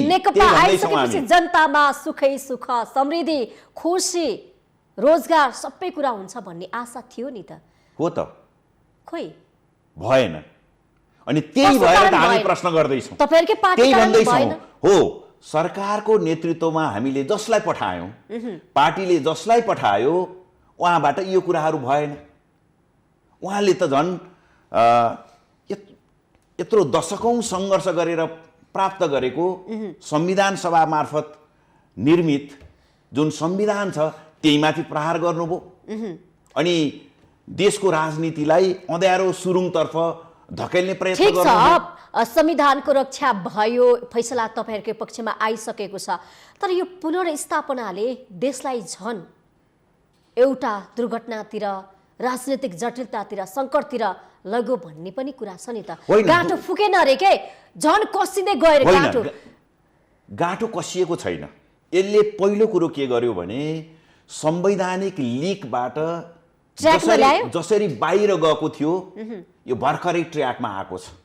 नेकपा आइसकेपछि जनतामा सुखै सुख, समृद्धि, खुसी, रोजगार सबै कुरा हुन्छ भन्ने आशा थियो नि त। हो त, खोइ भएन। अनि त्यही भएर त हामी प्रश्न गर्दैछौँ, तपाईहरुकै पार्टी त्यही कारण भन्दैछौँ। भएन। हो, सरकारको नेतृत्वमा हामीले जसलाई पठायौँ, पार्टीले जसलाई पठायो, उहाँबाट यो कुराहरू भएन। उहाँले त झन् यत्रो दशकौँ सङ्घर्ष गरेर प्राप्त गरेको संविधान सभा मार्फत निर्मित जुन संविधान छ त्यहीमाथि प्रहार गर्नुभयो। अनि देशको राजनीतिलाई अँध्यारो सुरुङतर्फ धकेल्ने प्रयत्न गर्नुभयो। संविधानको रक्षा भयो, फैसला तपाईहरुकै पक्षमा आइसकेको छ। तर यो पुनर्स्थापनाले देशलाई झन् एउटा दुर्घटनातिर, राजनीतिक जटिलतातिर, सङ्कटतिर लग्यो भन्ने पनि कुरा छ नि त। गाँठो फुकेन अरे के, झन् कसिँदै गएर गाँठो। गाँठो कसिएको छैन। यसले पहिलो कुरो के गर्यो भने संवैधानिक लिकबाट जसरी बाहिर गएको थियो यो भर्खरै ट्र्याकमा आएको छ।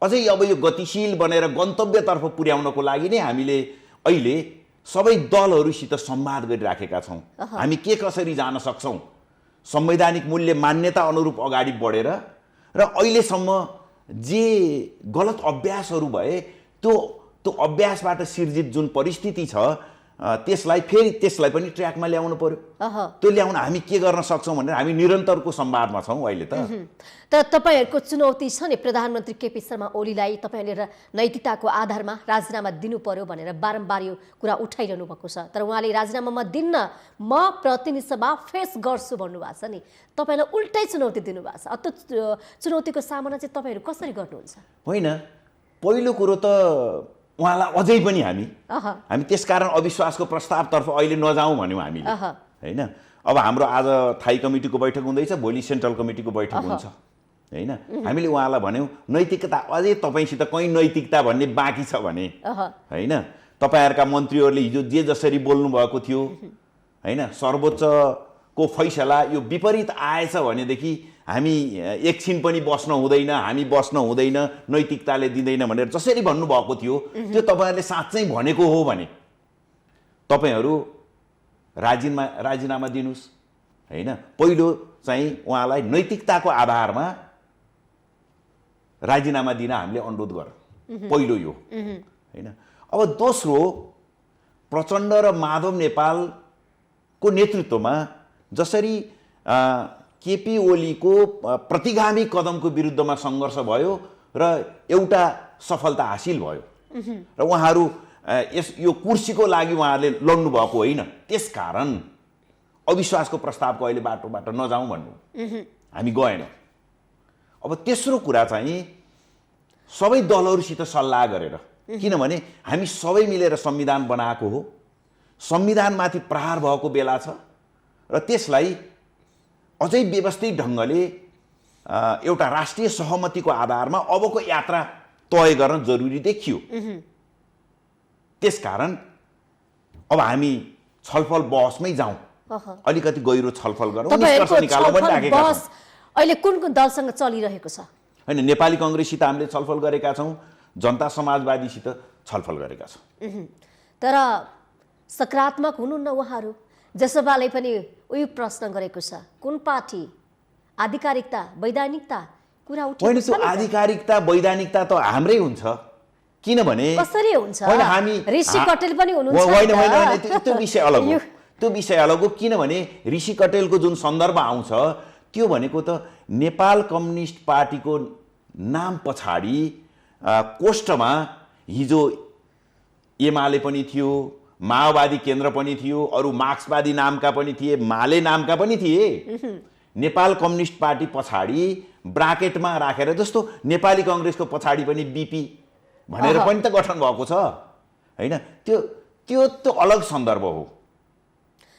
अझै अब यो गतिशील बनेर गन्तव्यतर्फ पुर्याउनको लागि नै हामीले अहिले सबै दलहरूसित संवाद गरिराखेका छौँ। हामी के कसरी जान सक्छौँ, संवैधानिक मूल्य मान्यता अनुरूप अगाडि बढेर, र अहिलेसम्म जे गलत अभ्यासहरू भए त्यो अभ्यासबाट सिर्जित जुन परिस्थिति छ त्यसलाई पनि ट्र्याकमा ल्याउनु पर्यो। त्यो ल्याउन हामी के गर्न सक्छौँ भनेर हामी निरन्तरको संवादमा छौँ अहिले त। तपाईहरुको चुनौती छ नि, प्रधानमन्त्री केपी शर्मा ओलीलाई तपाईहरुले नैतिकताको आधारमा राजीनामा दिनु पर्यो भनेर बारम्बार यो कुरा उठाइरहनु भएको छ। तर उहाँले राजीनामा दिन्न, म प्रतिनिधि सभा फेस गर्छु भन्नुभएको छ नि। तपाईलाई उल्टै चुनौती दिनुभएको छ। त्यो चुनौतीको सामना चाहिँ तपाईहरु कसरी गर्नुहुन्छ? होइन, पहिलो कुरो त उहाँलाई अझै पनि हामी त्यसकारण अविश्वासको प्रस्तावतर्फ अहिले नजाउँ भन्यौँ हामीले हैन। अब हाम्रो आज थाई कमिटीको बैठक हुँदैछ, भोलि सेन्ट्रल कमिटीको बैठक हुन्छ हैन। हामीले उहाँलाई भन्यौँ नैतिकता अझै तपाईसित कहीँ नैतिकता भन्ने बाँकी छ भने हैन। तपाईहरुका मन्त्रीहरूले हिजो जे जसरी बोल्नु भएको थियो हैन, सर्वोच्चको फैसला यो विपरीत आएछ भनेदेखि हामी एकछिन पनि बस्न हुँदैन, हामी बस्न हुँदैन, नैतिकताले दिँदैन भनेर जसरी भन्नुभएको थियो त्यो तपाईहरुले साँच्चै भनेको हो भने तपाईहरु राजीनामा दिनुस् हैन। पहिलो चाहिँ उहाँलाई नैतिकताको आधारमा राजीनामा दिन हामीले अनुरोध गरौँ, पहिलो यो हैन। अब दोस्रो, प्रचण्ड र माधव नेपालको नेतृत्वमा जसरी केपी ओलीको प्रतिगामी कदमको विरुद्धमा सङ्घर्ष भयो र एउटा सफलता हासिल भयो र उहाँहरू यो कुर्सीको लागि उहाँहरूले लड्नु भएको होइन। त्यसकारण अविश्वासको प्रस्तावको अहिले बाटोबाट नजाउँ भन्नु हामी गएनौँ। अब तेस्रो कुरा चाहिँ सबै दलहरूसित सल्लाह गरेर, किनभने हामी सबै मिलेर संविधान बनाएको हो, संविधानमाथि प्रहार भएको बेला छ र त्यसलाई अझै व्यवस्थित ढङ्गले एउटा राष्ट्रिय सहमतिको आधारमा अबको यात्रा तय गर्न जरुरी देखियो। त्यसकारण अब हामी छलफल बहसमै जाउँ, अलिकति गहिरो छलफल गरौँ, निष्कर्ष निकालौँ भनिराखेका छौँ। अहिले कुन कुन दलसँग चलिरहेको छ? होइन, नेपाली कांग्रेससित हामीले छलफल गरेका छौँ, जनता समाजवादीसित छलफल गरेका छौँ। तर सकारात्मक हुनुहुन्न उहाँहरू? जसपाले पनि उही प्रश्न गरेको छ, कुन पार्टी, आधिकारिकता, वैधानिकता कुरा उठेको छ। होइन, त्यो आधिकारिकता वैधानिकता त हाम्रै हुन्छ, किनभने कसरी हुन्छ? होइन, हामी ऋषि कटेल पनि हुनुहुन्छ। होइन, त्यो विषय अलग हो, त्यो विषय अलग हो। किनभने ऋषि कटेलको जुन सन्दर्भ आउँछ त्यो भनेको त नेपाल कम्युनिस्ट पार्टीको नाम पछाडि कोष्ठमा हिजो एमाले पनि थियो, माओवादी केन्द्र पनि थियो, अरू मार्क्सवादी नामका पनि थिए, माले नामका पनि थिए। नेपाल कम्युनिस्ट पार्टी पछाडि ब्राकेटमा राखेर, जस्तो नेपाली कांग्रेसको पछाडि पनि बीपी भनेर पनि त गठन भएको छ हैन। त्यो त अलग सन्दर्भ हो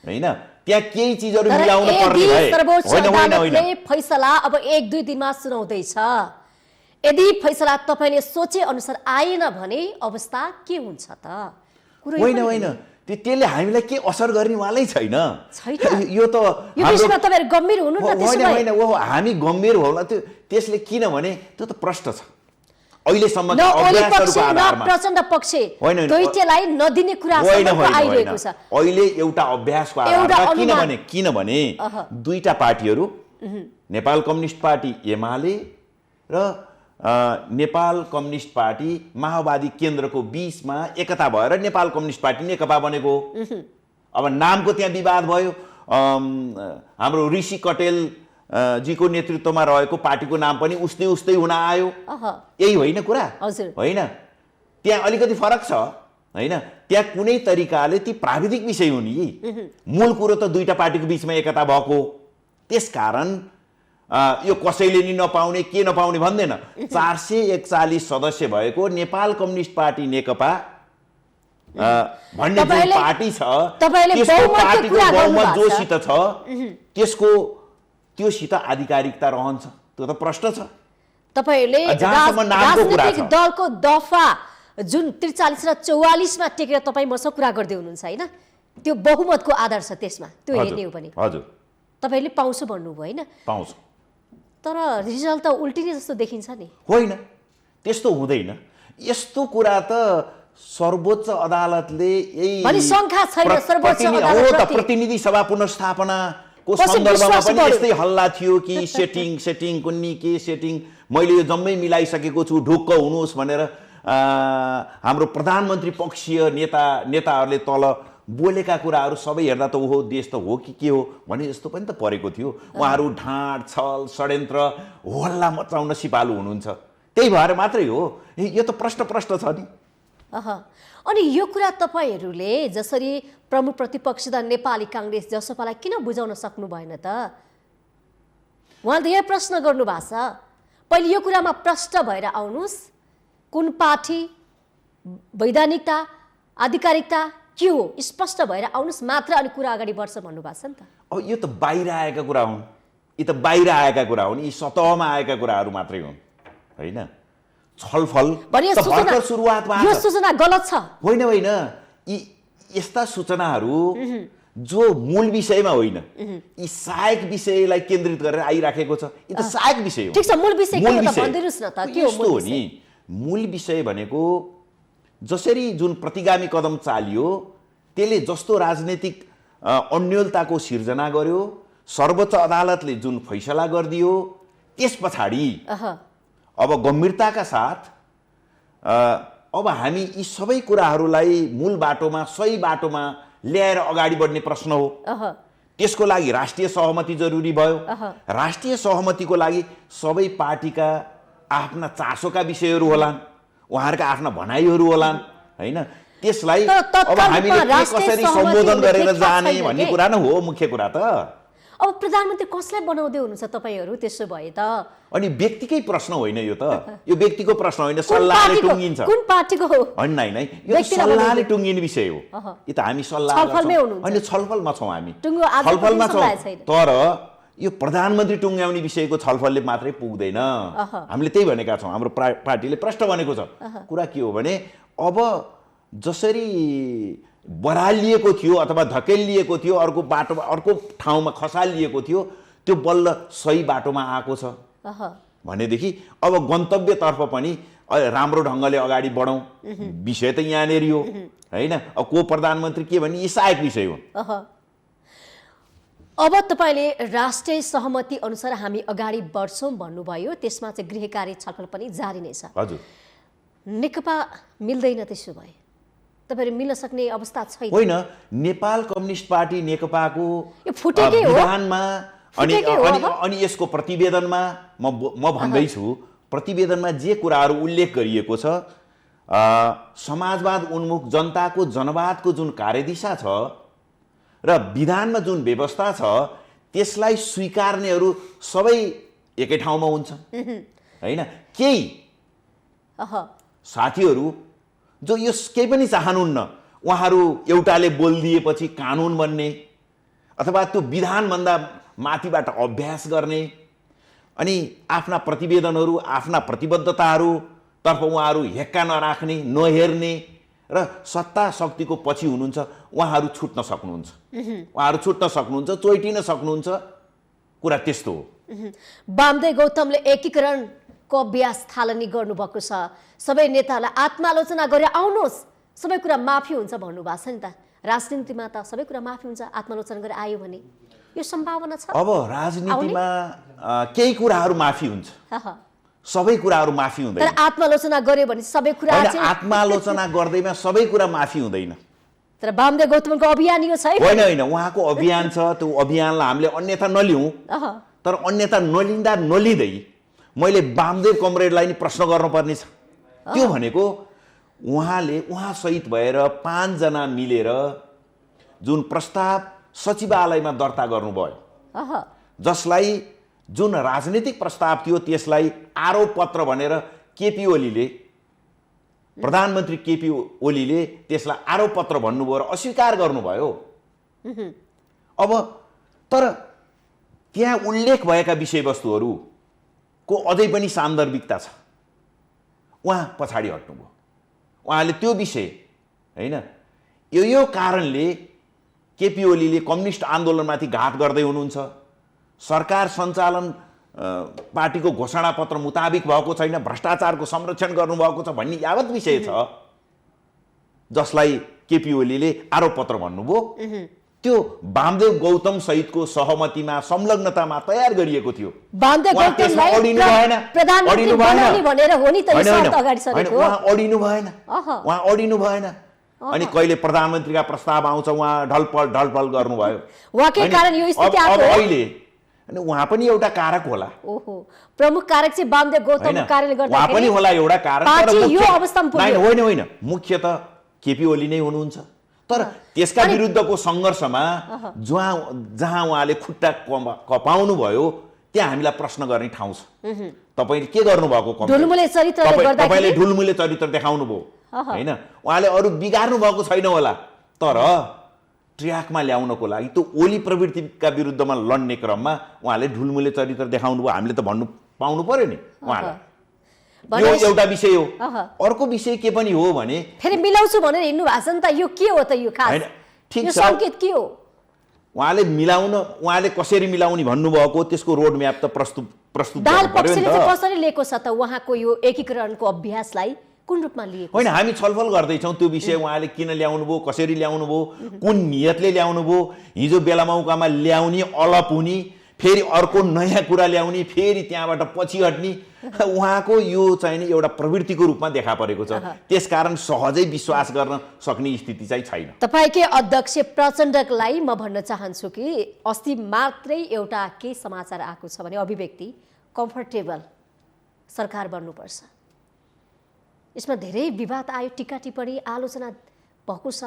हैन, त्यहाँ केही चीजहरु मिलाउन पर्ने भए होइन। फैसला अब 1-2 दिनमा सुनाउँदैछ। यदि फैसला तपाईले सोचे अनुसार आएन भने अवस्था के हुन्छ त? होइन, त्यसले हामीलाई के असर गर्नेवालै छैन। यो त विषयमा तपाईहरु गम्भीर हुनु न। होइन, हामी गम्भीर होला, त्यसले किनभने त्यो त प्रश्न छ। अहिलेसम्मका अभ्यासहरुको आधारमा प्रचण्ड पक्ष दुईटैलाई नदिने कुरा आइरहेको छ। अहिले एउटा अभ्यासको आधारमा, किनभने दुईटा पार्टीहरु, नेपाल कम्युनिस्ट पार्टी एमाले र नेपाल कम्युनिस्ट पार्टी माओवादी केन्द्रको बीचमा एकता भएर नेपाल कम्युनिस्ट पार्टी नेकपा बनेको। अब नामको त्यहाँ विवाद भयो। हाम्रो ऋषि कटेल जीको नेतृत्वमा रहेको पार्टीको नाम पनि उस्तै उस्तै हुन आयो। यही होइन कुरा? होइन, त्यहाँ अलिकति फरक छ हैन। त्यहाँ कुनै तरिकाले ती प्राविधिक विषय हुन् यी, मूल कुरो त दुईटा पार्टीको बीचमा एकता भएको। त्यसकारण यो कसैले नि नपाउने के नपाउने भन्दैन। 441 सदस्य भएको नेपाल कम्युनिस्ट पार्टी नेकपा भन्ने जुन पार्टी छ, त्यसको पार्टीको बहुमत जोसित छ त्योसित आधिकारिकता रहन्छ। त्यो त प्रश्न छ। तपाईहरुले राजनीतिक दलको दफा जुन 43 र 44 मा टेकेर तपाई मसँग कुरा गर्दै हुनुहुन्छ हैन, त्यो बहुमतको आधार छ त्यसमा, त्यो हेर्ने हो भने। हजुर, तपाईहरुले पाउँछु भन्नुभयो हैन? पाउँछु, तर रिजल्ट त उल्टिने जस्तो देखिन्छ नि। होइन, त्यस्तो हुँदैन। यस्तो कुरा त सर्वोच्च अदालतले यही भनी शंका छैन सर्वोच्च अदालत हो त। प्रतिनिधि सभा पुनर्स्थापना को सन्दर्भमा पनि यस्तै हल्ला थियो कि सेटिङ कुन्नी के सेटिङ, मैले यो जम्मै मिलाइसकेको छु, ढुक्क हुनुहोस् भनेर हाम्रो प्रधानमन्त्री पक्षीय नेताहरूले तल बोलेका कुराहरू सबै हेर्दा त ओहो देश त हो कि के हो भने जस्तो पनि त परेको थियो। उहाँहरू ढाँट छल षड्यन्त्र हल्ला मचाउन सिपालु हुनुहुन्छ। त्यही भएर मात्रै हो। यो त प्रश्न छ नि। अनि यो कुरा तपाईहरुले जसरी प्रमुख प्रतिपक्ष द नेपाली कांग्रेस जसपालाई किन बुझाउन सक्नु भएन त? उहाँले यो प्रश्न गर्नु भएको छ। पहिले यो कुरामा प्रश्न भएर आउनुस्, कुन पार्टी, वैधानिकता, आधिकारिकता के हो स्पष्ट भएर आउनुस् मात्र, अनि कुरा अगाडि बढ्छ भन्नु भएको छ नि त। अब यो त बाहिर आएका कुरा हुन्, यी त बाहिर आएका कुरा हुन्, यी सतहमा आएका कुराहरू मात्रै हुन् हैन। छलफल भर्खर सुरुवात भएको छ। यो सूचना गलत छ। होइन, यी यस्ता सूचनाहरू जो मूल विषयमा होइन, यी सहायक विषयलाई केन्द्रित गरेर आइराखेको छ। यी त सहायक विषय हो। ठीक छ, मूल विषय के हो त भन्दिनुस् न त? के हो मूल विषय? मूल विषय भनेको जसरी जुन प्रतिगामी कदम चालियो त्यसले जस्तो राजनीतिक अन्योलताको सिर्जना गर्यो, सर्वोच्च अदालतले जुन फैसला गरिदियो, त्यसपछाडि अब गम्भीरताका साथ अब हामी यी सबै कुराहरूलाई मूल बाटोमा, सही बाटोमा ल्याएर अगाडि बढ्ने प्रश्न हो। त्यसको लागि राष्ट्रिय सहमति जरुरी भयो। राष्ट्रिय सहमतिको लागि सबै पार्टीका आफ्ना चासोका विषयहरू होलान्, उहाँहरूका आफ्ना भनाइहरू होलान् हैन। त्यसलाई अब हामीले कसरी सम्बोधन गरेर जाने भन्ने कुरा नै हो मुख्य कुरा त। अब प्रधानमन्त्री कसलाई बनाउँदै हुनुहुन्छ तपाईँहरू त्यसो भए त? अनि व्यक्तिकै प्रश्न होइन यो त, यो व्यक्तिको प्रश्न होइन, सल्लाहले टुङ्गिन्छ। कुन पार्टीको हो? होइन यो सल्लाहले टुङ्गिने विषय हो। यो त हामी सल्लाह छलफलमै हुनुहुन्छ। होइन छलफलमा छौँ हामी, टुङ्गो आज छलफलमा पनि छौँ। सल्लाह छैन। तर यो प्रधानमन्त्री टुङ्ग्याउने विषयको छलफलले मात्रै पुग्दैन। हामीले त्यही भनेका छौँ, हाम्रो पार्टीले प्रश्न भनेको छ। कुरा के हो भने अब जसरी बरालिएको थियो अथवा धकेलिएको थियो, अर्को बाटोमा अर्को ठाउँमा खसालिएको थियो, त्यो बल्ल सही बाटोमा आएको छ भनेदेखि अब गन्तव्यतर्फ पनि राम्रो ढङ्गले अगाडि बढौँ। विषय त यहाँनिर हो होइन। अब को प्रधानमन्त्री के भन्ने यी सहायक विषय हो। अब तपाईँले राष्ट्रिय सहमति अनुसार हामी अगाडि बढ्छौँ भन्नुभयो, त्यसमा चाहिँ गृह कार्य छलफल पनि जारी नै छ। हजुर, नेकपा मिल्दैन त्यसो भए? तपाईँहरू मिल्न सक्ने अवस्था छैन? होइन, नेपाल कम्युनिस्ट पार्टी नेकपाको विधानमा अनि यसको प्रतिवेदनमा म भन्दैछु, प्रतिवेदनमा जे कुराहरू उल्लेख गरिएको छ, समाजवाद उन्मुख जनताको जनवादको जुन कार्यदिशा छ र विधानमा जुन व्यवस्था छ त्यसलाई स्वीकार्नेहरू सबै एकै ठाउँमा हुन्छन् होइन। केही साथीहरू जो यो केही पनि चाहनुहुन्न, उहाँहरू एउटाले बोलिदिएपछि कानुन बन्ने अथवा त्यो विधानभन्दा माथिबाट अभ्यास गर्ने अनि आफ्ना प्रतिवेदनहरू आफ्ना प्रतिबद्धताहरूतर्फ उहाँहरू हेक्का नराख्ने, नहेर्ने र सत्ता शक्तिको पछि हुनुहुन्छ, उहाँहरू छुट्न सक्नुहुन्छ, उहाँहरू छुट्न सक्नुहुन्छ, चोइटिन सक्नुहुन्छ। कुरा त्यस्तो हो। वामदेव गौतमले एकीकरणको अभ्यास थालनी गर्नुभएको छ। सबै नेताहरूलाई आत्मालोचना गरेर आउनुहोस्, सबै कुरा माफी हुन्छ भन्नुभएको छ नि त। राजनीतिमा त सबै कुरा माफी हुन्छ, आत्मालोचना गरेर आयो भने यो सम्भावना छ? अब राजनीतिमा केही कुराहरू माफी हुन्छ, सबै कुराहरू माफी हुँदैन। तर आत्मालोचना गर्यो भने सबै कुरा चाहिँ आत्मालोचना गर्दैमा सबै कुरा माफी हुँदैन। तर वामदेव गौतमको अभियान यो छैन। होइन, उहाँको अभियान छ, त्यो अभियानलाई हामीले अन्यथा नलिउँ। तर अन्यथा नलिँदा नलिँदै मैले वामदेव कमरेडलाई नि प्रश्न गर्नुपर्ने छ। त्यो भनेको उहाँ सहित भएर 5 जना मिलेर जुन प्रस्ताव सचिवालयमा दर्ता गर्नुभयो, जसलाई जुन राजनीतिक प्रस्ताव थियो त्यसलाई आरोप पत्र भनेर केपी ओलीले, प्रधानमन्त्री केपी ओलीले त्यसलाई आरोप पत्र भन्नुभयो र अस्वीकार गर्नुभयो। अब तर त्यहाँ उल्लेख भएका विषयवस्तुहरूको अझै पनि सान्दर्भिकता छ। उहाँ पछाडि हट्नुभयो। उहाँले त्यो विषय होइन, यो कारणले केपी ओलीले कम्युनिस्ट आन्दोलनमाथि घात गर्दै हुनुहुन्छ, सरकार सञ्चालन पार्टीको घोषणापत्र मुताबिक भएको छैन, भ्रष्टाचारको संरक्षण गर्नुभएको छ भन्ने यावत विषय छ, जसलाई केपी ओलीले आरोप पत्र भन्नुभयो। त्यो वामदेव गौतम सहितको सहमतिमा संलग्नतामा तयार गरिएको थियो। उहाँ अडिनु भएन। अनि कहिले प्रधानमन्त्रीका प्रस्ताव आउँछ उहाँ ढलपल गर्नुभयो। अहिले अनि उहाँ पनि एउटा कारक होला। प्रमुख कारक चाहिँ वामदेव गौतम कार्यले गर्दा उहाँ पनि होला एउटा कारक। होइन, मुख्य त केपी ओली नै हुनुहुन्छ। तर त्यसका विरुद्धको सङ्घर्षमा जहाँ उहाँले खुट्टा कपाउनु भयो त्यहाँ हामीलाई प्रश्न गर्ने ठाउँ छ। तपाईँले के गर्नुभएको? तपाईँले ढुलमुले चरित्र देखाउनु भयो होइन। उहाँले अरू बिगार्नु भएको छैन होला, तर ट्र्याकमा ल्याउनको लागि त्यो ओली प्रवृत्तिका विरुद्धमा लड्ने क्रममा उहाँले ढुलमुले चरित्र देखाउनु भयो। हामीले त भन्नु पाउनु पर्यो नि उहाँलाई। यो एउटा विषय हो। अर्को विषय के पनि हो भने फेरि मिलाउँछु भनेर हिँड्नु भएको छ नि त। यो के हो त? यो खास ठिक छ, संकेत के हो? उहाँले कसरी मिलाउने भन्नुभएको त्यसको रोड म्याप त प्रस्तुत दाल पक्षले चाहिँ कसरी लिएको छ त उहाँको यो एकीकरणको अभ्यासलाई? कुन रूपमा लिएको? होइन, हामी छलफल गर्दैछौँ त्यो विषय। उहाँले किन ल्याउनु भयो, कसरी ल्याउनु भयो, कुन नियतले ल्याउनु भयो। हिजो बेला मौकामा ल्याउने, अलप हुने, फेरि अर्को नयाँ कुरा ल्याउने, फेरि त्यहाँबाट पछि हट्ने, उहाँको यो चाहिँ नि एउटा प्रवृत्तिको रूपमा देखा परेको छ। त्यसकारण सहजै विश्वास गर्न सक्ने स्थिति चाहिँ छैन। तपाईँकै अध्यक्ष प्रचण्डलाई म भन्न चाहन्छु कि अस्ति मात्रै एउटा के समाचार आएको छ भने अभिव्यक्ति कम्फर्टेबल सरकार बन्नुपर्छ। यसमा धेरै विवाद आयो, टिका टिप्पणी आलोचना भएको छ।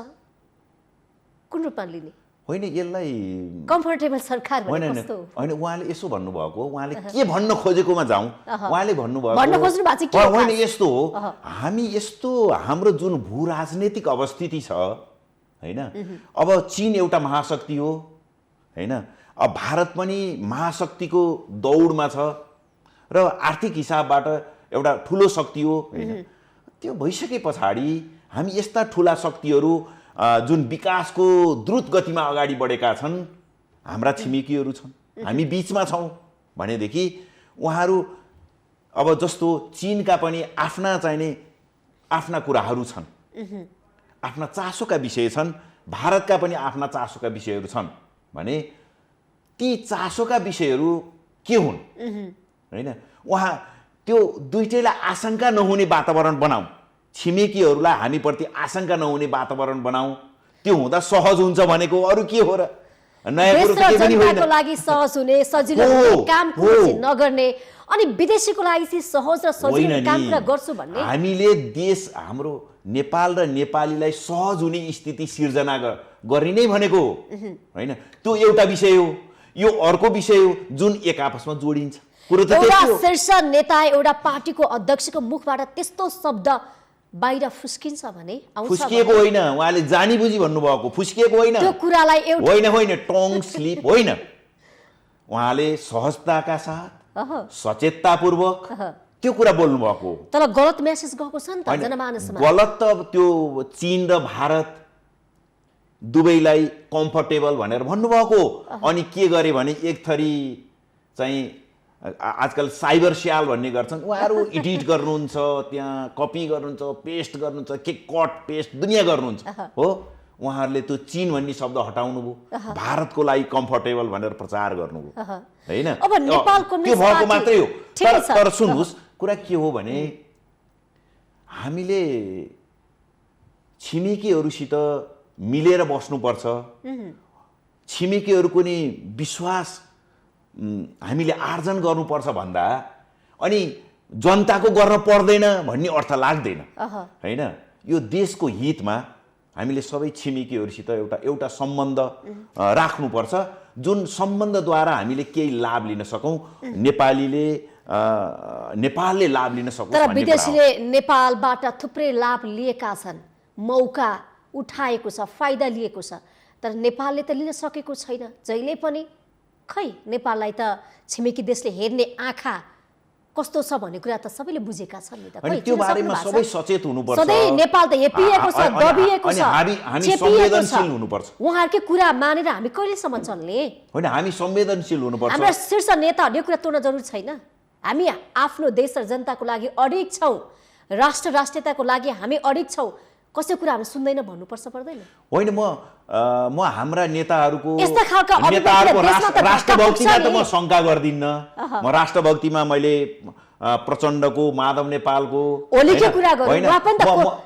कुन रूपमा लिने? होइन यसलाई कम्फर्टेबल सरकार होइन भने कस्तो होइन उहाँले यसो भन्नुभएको उहाँले के भन्न खोजेकोमा जाउँ उहाँले भन्नुभएको भन्न खोज्नु भएको चाहिँ के होइन यस्तो हो हामी यस्तो हाम्रो जुन भू राजनीतिक अवस्थिति छ होइन अब चीन एउटा महाशक्ति हो होइन अब भारत पनि महाशक्तिको दौडमा छ र आर्थिक हिसाबबाट एउटा ठुलो शक्ति हो होइन त्यो भइसके पछाडि हामी यस्ता ठुला शक्तिहरू जुन विकासको द्रुत गतिमा अगाडि बढेका छन् हाम्रा छिमेकीहरू छन् हामी बिचमा छौँ भनेदेखि उहाँहरू अब जस्तो चीनका पनि आफ्ना कुराहरू छन् आफ्ना चासोका विषय छन् भारतका पनि आफ्ना चासोका विषयहरू छन् भने ती चासोका विषयहरू के हुन् होइन उहाँ त्यो दुईटैलाई आशंका नहुने वातावरण बनाऊ छिमेकीहरूलाई हामीप्रति आशंका नहुने वातावरण बनाऊ त्यो हुँदा सहज हुन्छ भनेको अरू के हो र नयाँ कुरो त के पनि होइन लागि सहज हुने सजिलो हुने काम नगर्ने अनि विदेशीको लागि चाहिँ सहज र सजिलो काम कुरा गर्छु भन्ने हामीले देश हाम्रो नेपाल र नेपालीलाई सहज हुने स्थिति सिर्जना गर्ने नै भनेको होइन त्यो एउटा विषय हो यो अर्को विषय हो जुन एक आपसमा जोडिन्छ कुरो त एउटा शीर्ष नेता एउटा पार्टीको अध्यक्षको मुखबाट त्यस्तो शब्द बाहिर फुस्किन्छ भने फुस्किएको होइन उहाँले जानी बुझी भन्नुभएको फुस्किएको होइन त्यो कुरालाई एउटा होइन टङ स्लिप होइन उहाँले सहजताका साथ सचेततापूर्वक त्यो कुरा बोल्नु भएको तर गलत मेसेज गएको छ नि त जनमानसमा गलत त त्यो चीन र भारत दुवैलाई कम्फर्टेबल भनेर भन्नुभएको अनि के गरे भने एक थरी चाहिँ आजकल साइबर स्याल भन्ने गर्छन् उहाँहरू एडिट गर्नुहुन्छ त्यहाँ कपी गर्नुहुन्छ पेस्ट गर्नुहुन्छ के कट पेस्ट दुनियाँ गर्नुहुन्छ हो उहाँहरूले त्यो चीन भन्ने शब्द हटाउनु भयो भारतको लागि कम्फर्टेबल भनेर प्रचार गर्नुभयो होइन त्यो भएको मात्रै हो तर सुन्नुहोस् कुरा के हो भने हामीले छिमेकीहरूसित मिलेर बस्नुपर्छ छिमेकीहरूको नि विश्वास हामीले आर्जन गर्नुपर्छ भन्दा अनि जनताको गर्न पर्दैन भन्ने अर्थ लाग्दैन होइन यो देशको हितमा हामीले सबै छिमेकीहरूसित एउटा सम्बन्ध राख्नुपर्छ जुन सम्बन्धद्वारा हामीले केही लाभ लिन सकौँ नेपालले लाभ लिन सकोस् तर विदेशीले नेपालबाट थुप्रै लाभ लिएका छन् मौका उठाएको छ फाइदा लिएको छ तर नेपालले त लिन सकेको छैन जहिले पनि खै नेपाललाई त छिमेकी देशले हेर्ने आँखा कस्तो छ भन्ने कुरा त सबैले बुझेका छन् नि त खै त्यो बारेमा सबै सचेत हुनुपर्छ सधैँ नेपाल त हेपिएको छ दबिएको छ हामी संवेदनशील हुनुपर्छ उहाँहरुकै कुरा मानेर हामी कहिलेसम्म चल्ने होइन हामी संवेदनशील हुनुपर्छ हाम्रो शीर्ष नेताहरूले कुरा तोड्न जरुरी छैन हामी आफ्नो देश र जनताको लागि अडिग छौं राष्ट्रियताको लागि हामी अडिग छौं कसैको कुरा हामी सुन्दैन भन्नुपर्छ पर्दैन होइन म हाम्रा नेताहरूको राष्ट्रभक्तिमा त म शंका गर्दिन्न म राष्ट्रभक्तिमा मैले प्रचण्डको माधव नेपालको ओलीको कुरा गरे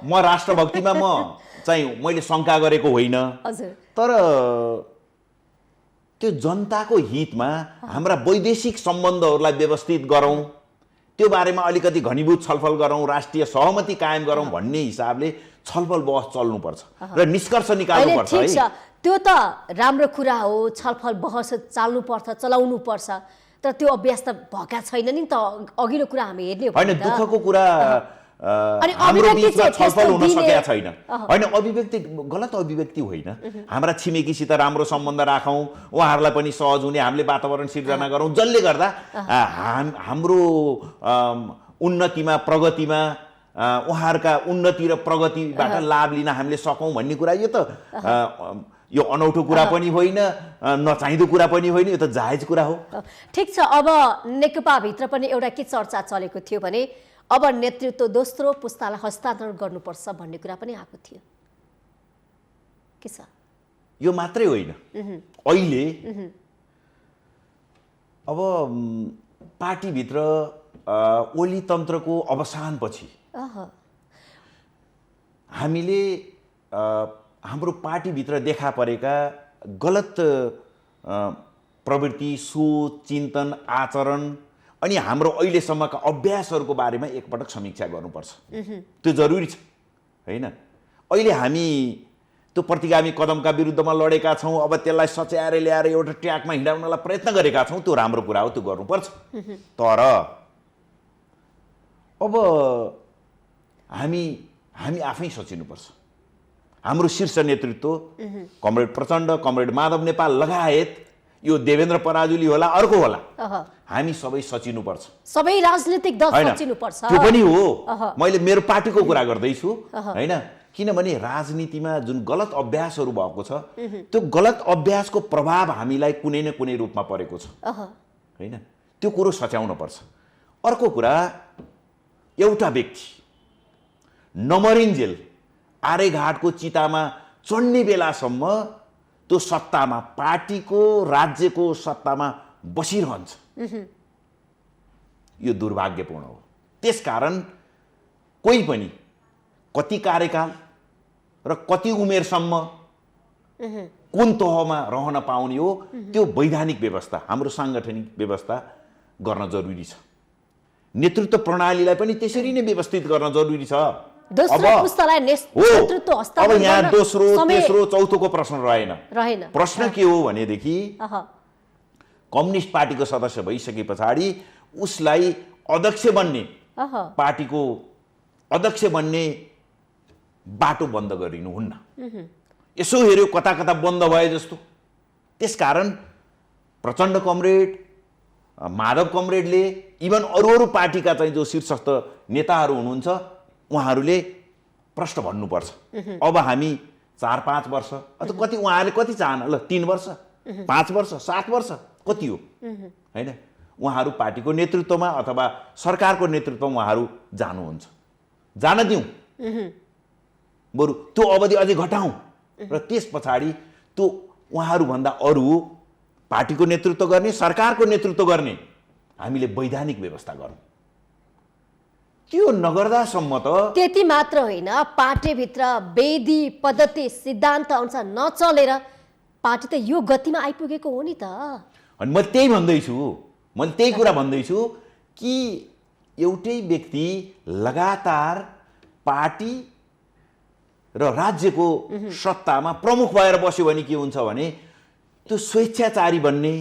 म राष्ट्रभक्तिमा म चाहिँ मैले शंका गरेको होइन तर त्यो जनताको हितमा हाम्रा वैदेशिक सम्बन्धहरूलाई व्यवस्थित गरौँ त्यो बारेमा अलिकति घनीभूत छलफल गरौँ राष्ट्रिय सहमति कायम गरौँ भन्ने हिसाबले छलफल बहस चल्नुपर्छ र निष्कर्ष निकाल्नुपर्छ है त्यो त राम्रो कुरा हो छलफल बहस चाल्नुपर्छ चलाउनु पर्छ तर त्यो अभ्यास त भएका छैन नि त अघिल्लो कुरा हामी हेर्ने हो हैन दुःखको कुरा हाम्रो बीचमा छलफल हुन सकेको छैन हैन अभिव्यक्ति गलत अभिव्यक्ति होइन हाम्रा छिमेकीसित राम्रो सम्बन्ध राखौं उहाँहरूलाई पनि सहज हुने हामीले वातावरण सिर्जना गरौं जसले गर्दा हाम्रो उन्नतिमा प्रगतिमा उहाँहरूका उन्नति र प्रगतिबाट लाभ लिन हामीले सकौं भन्ने कुरा यो अनौठो कुरा पनि होइन नचाहिँदो कुरा पनि होइन यो त जायज कुरा हो ठीक छ अब नेकपा भित्र पनि एउटा के चर्चा चलेको थियो भने अब नेतृत्व दोस्रो पुस्तालाई हस्तान्तरण गर्नुपर्छ भन्ने कुरा पनि आएको थियो के छ यो मात्रै होइन अहिले अब पार्टी भित्र ओली तन्त्रको अवसानपछि हामीले हाम्रो पार्टी भित्र देखा परेका गलत प्रवृत्ति सोच चिन्तन आचरण अनि हाम्रो अहिलेसम्मका अभ्यासहरूको बारेमा एकपटक समीक्षा गर्नुपर्छ त्यो जरुरी छ हैन अहिले हामी त्यो प्रतिगामी कदमका विरुद्धमा लडेका छौँ, अब त्यसलाई सच्याएर ल्याएर एउटा ट्र्याकमा हिँडाउनलाई प्रयत्न गरेका छौँ, त्यो राम्रो कुरा हो, त्यो गर्नुपर्छ। तर अब हामी आफै सचिनुपर्छ। हाम्रो शीर्ष नेतृत्व कमरेड प्रचण्ड, कमरेड माधव नेपाल लगायत यो देवेन्द्र पराजुली होला, अर्को होला, हामी सबै सचिनुपर्छ। सबै राजनीतिक दल सचिनुपर्छ। त्यो पनि हो, मैले मेरो पार्टीको कुरा गर्दैछु हैन, किनभने राजनीतिमा जुन गलत अभ्यासहरू भएको छ त्यो गलत अभ्यासको प्रभाव हामीलाई कुनै न कुनै रूपमा परेको छ हैन, त्यो कुरो सच्याउन पर्छ। अर्को कुरा, एउटा व्यक्ति नमरिन्जेल आर्यघाटको चितामा चढ्ने बेलासम्म त्यो सत्तामा, पार्टीको राज्यको सत्तामा बसिरहन्छ, यो दुर्भाग्यपूर्ण हो। त्यसकारण कोही पनि कति कार्यकाल र कति उमेरसम्म कुन तहमा रहन पाउने हो, त्यो वैधानिक व्यवस्था, हाम्रो साङ्गठनिक व्यवस्था गर्न जरुरी छ। नेतृत्व प्रणालीलाई पनि त्यसरी नै व्यवस्थित गर्न जरुरी छ। अब यहाँ दोस्रो तेस्रो चौथोको प्रश्न रहेन। प्रश्न के हो भनेदेखि कम्युनिस्ट पार्टीको सदस्य भइसके पछाडि उसलाई अध्यक्ष बन्ने, पार्टीको अध्यक्ष बन्ने बाटो बन्द गरिनुहुन्न। यसो हेर्यो कता कता बन्द भए जस्तो। त्यसकारण प्रचण्ड कमरेड, माधव कमरेडले, इभन अरू पार्टीका चाहिँ जो शीर्षस्थ नेताहरू हुनुहुन्छ उहाँहरूले प्रश्न भन्नुपर्छ। अब हामी 4-5 वर्ष अथवा कति, उहाँहरूले कति चाहना, ल 3 वर्ष, 5 वर्ष, 7 वर्ष कति हो हैन, उहाँहरू पार्टीको नेतृत्वमा अथवा सरकारको नेतृत्वमा उहाँहरू जानुहुन्छ, जान दिउँ, बरु त्यो अवधि अझै घटाउँ र त्यस पछाडि त्यो उहाँहरूभन्दा अरू पार्टीको नेतृत्व गर्ने, सरकारको नेतृत्व गर्ने हामीले वैधानिक व्यवस्था गरौँ। त्यो नगर्दासम्म त त्यति मात्र होइन, पार्टीभित्र विधि पद्धति सिद्धान्त अनुसार नचलेर पार्टी त यो गतिमा आइपुगेको हो नि त। अनि मैले त्यही कुरा भन्दैछु कि एउटै व्यक्ति लगातार पार्टी र राज्यको सत्तामा प्रमुख भएर बस्यो भने के हुन्छ भने त्यो स्वेच्छाचारी बन्ने,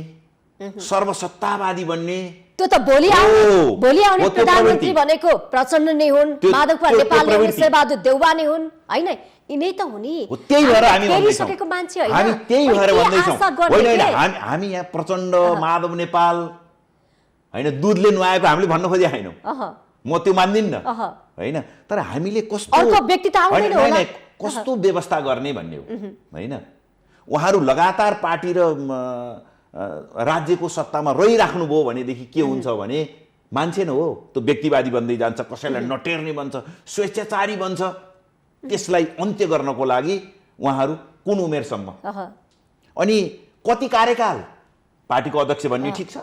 सर्वसत्तावादी बन्ने, त्यो त भोलि आउने प्रधानमन्त्री भनेको प्रचण्ड नै हुन्, माधव नेपाल नै हुन्, शेरबहादुर देउवा नै हुन् हैन, यिनै त हुन्। त्यही भएर हामी हेरिसकेको मान्छे हैन, हामी त्यही भएर भन्दैछौँ। होइन, हामी यहाँ प्रचण्ड, माधव नेपाल हैन दुधले नुहाएको हामीले भन्न खोजेका छैनौँ, म त्यो मान्दिनँ हैन, तर हामीले कस्तो कस्तो व्यवस्था गर्ने भन्ने हो हैन। उहाँहरू लगातार पार्टी र राज्यको सत्तामा रहिराख्नुभयो भनेदेखि के हुन्छ भने मान्छे न हो, त्यो व्यक्तिवादी बन्दै जान्छ, कसैलाई नटेर्ने बन्छ, स्वेच्छाचारी बन्छ। त्यसलाई अन्त्य गर्नको लागि उहाँहरू कुन उमेरसम्म अनि कति कार्यकाल पार्टीको अध्यक्ष बन्ने, ठिक छ,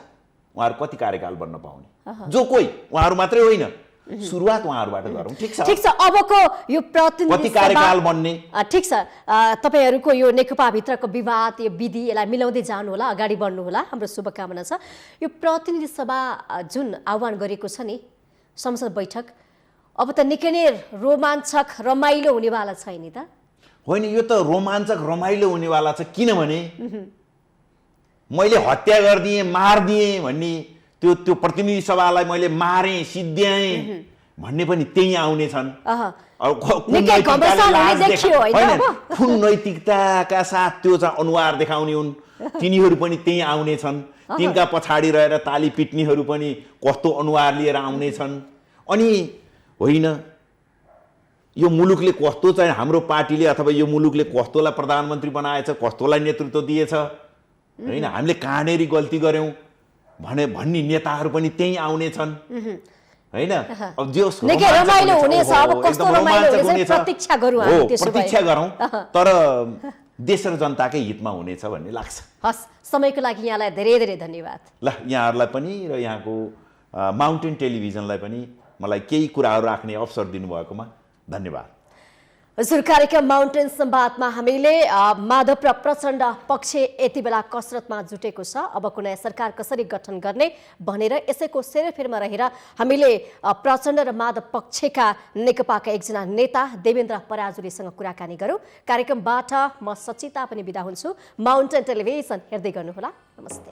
उहाँहरू कति कार्यकाल बन्न पाउने, जो कोही उहाँहरू मात्रै होइन, सुरुवात उहाँहरूबाट गरौँ, ठिक छ। अबको यो प्रतिनिधि कति कार्यकाल बन्ने, ठिक छ, तपाईहरूको यो नेकपा भित्रको विवाद, यो विधि, यसलाई मिलाउँदै जानु होला, अगाडि बढ्नु होला, हाम्रो शुभकामना छ। यो प्रतिनिधि सभा जुन आह्वान गरेको छ नि संसद बैठक, अब त निकै नै रोमाञ्चक रमाइलो हुनेवाला छ नि त। होइन, यो त रोमाञ्चक रमाइलो हुनेवाला छ, किनभने मैले हत्या गरिदिएँ, मारिदिएँ भन्ने त्यो प्रतिनिधि सभालाई मैले मारेँ, सिद्ध्याएँ भन्ने पनि त्यही आउने छन्। कुन नैतिकताका साथ त्यो चाहिँ अनुहार देखाउने हुन्, तिनीहरू पनि त्यही आउने छन्। तिनका पछाडि रहेर ताली पिट्नेहरू पनि कस्तो अनुहार लिएर आउने छन्। अनि होइन, यो मुलुकले कस्तो चाहिँ हाम्रो पार्टीले अथवा यो मुलुकले कस्तोलाई प्रधानमन्त्री बनाएछ, कस्तोलाई नेतृत्व दिएछ होइन, हामीले कहाँनेरि गल्ती गऱ्यौँ भन्ने नेताहरू पनि त्यही आउने छन् हैन। अब जे रमाइलो हुनेछ, अब कस्तो रमाइलो हुनेछ प्रतीक्षा गरौँ, प्रतीक्षा गरौँ, तर देश र जनताकै हितमा हुनेछ भन्ने लाग्छ। हस्, समयको लागि यहाँलाई धेरै धेरै धन्यवाद। ल, यहाँहरूलाई पनि र यहाँको माउन्टेन टेलिभिजनलाई पनि मलाई केही कुराहरू राख्ने अवसर दिनुभएकोमा धन्यवाद। हजुर, कार्यक्रम माउन्टेन संवादमा हामीले माधव र प्रचण्ड पक्ष यति बेला कसरतमा जुटेको छ। अबको नयाँ सरकार कसरी गठन गर्ने भनेर यसैको सेरोफेरमा रहेर हामीले प्रचण्ड र माधव पक्षका नेकपाका एकजना नेता देवेन्द्र पराजुलीसँग कुराकानी गरौँ। कार्यक्रमबाट म सचिता पनि बिदा हुन्छु। माउन्टेन टेलिभिजन हेर्दै गर्नुहोला। नमस्ते।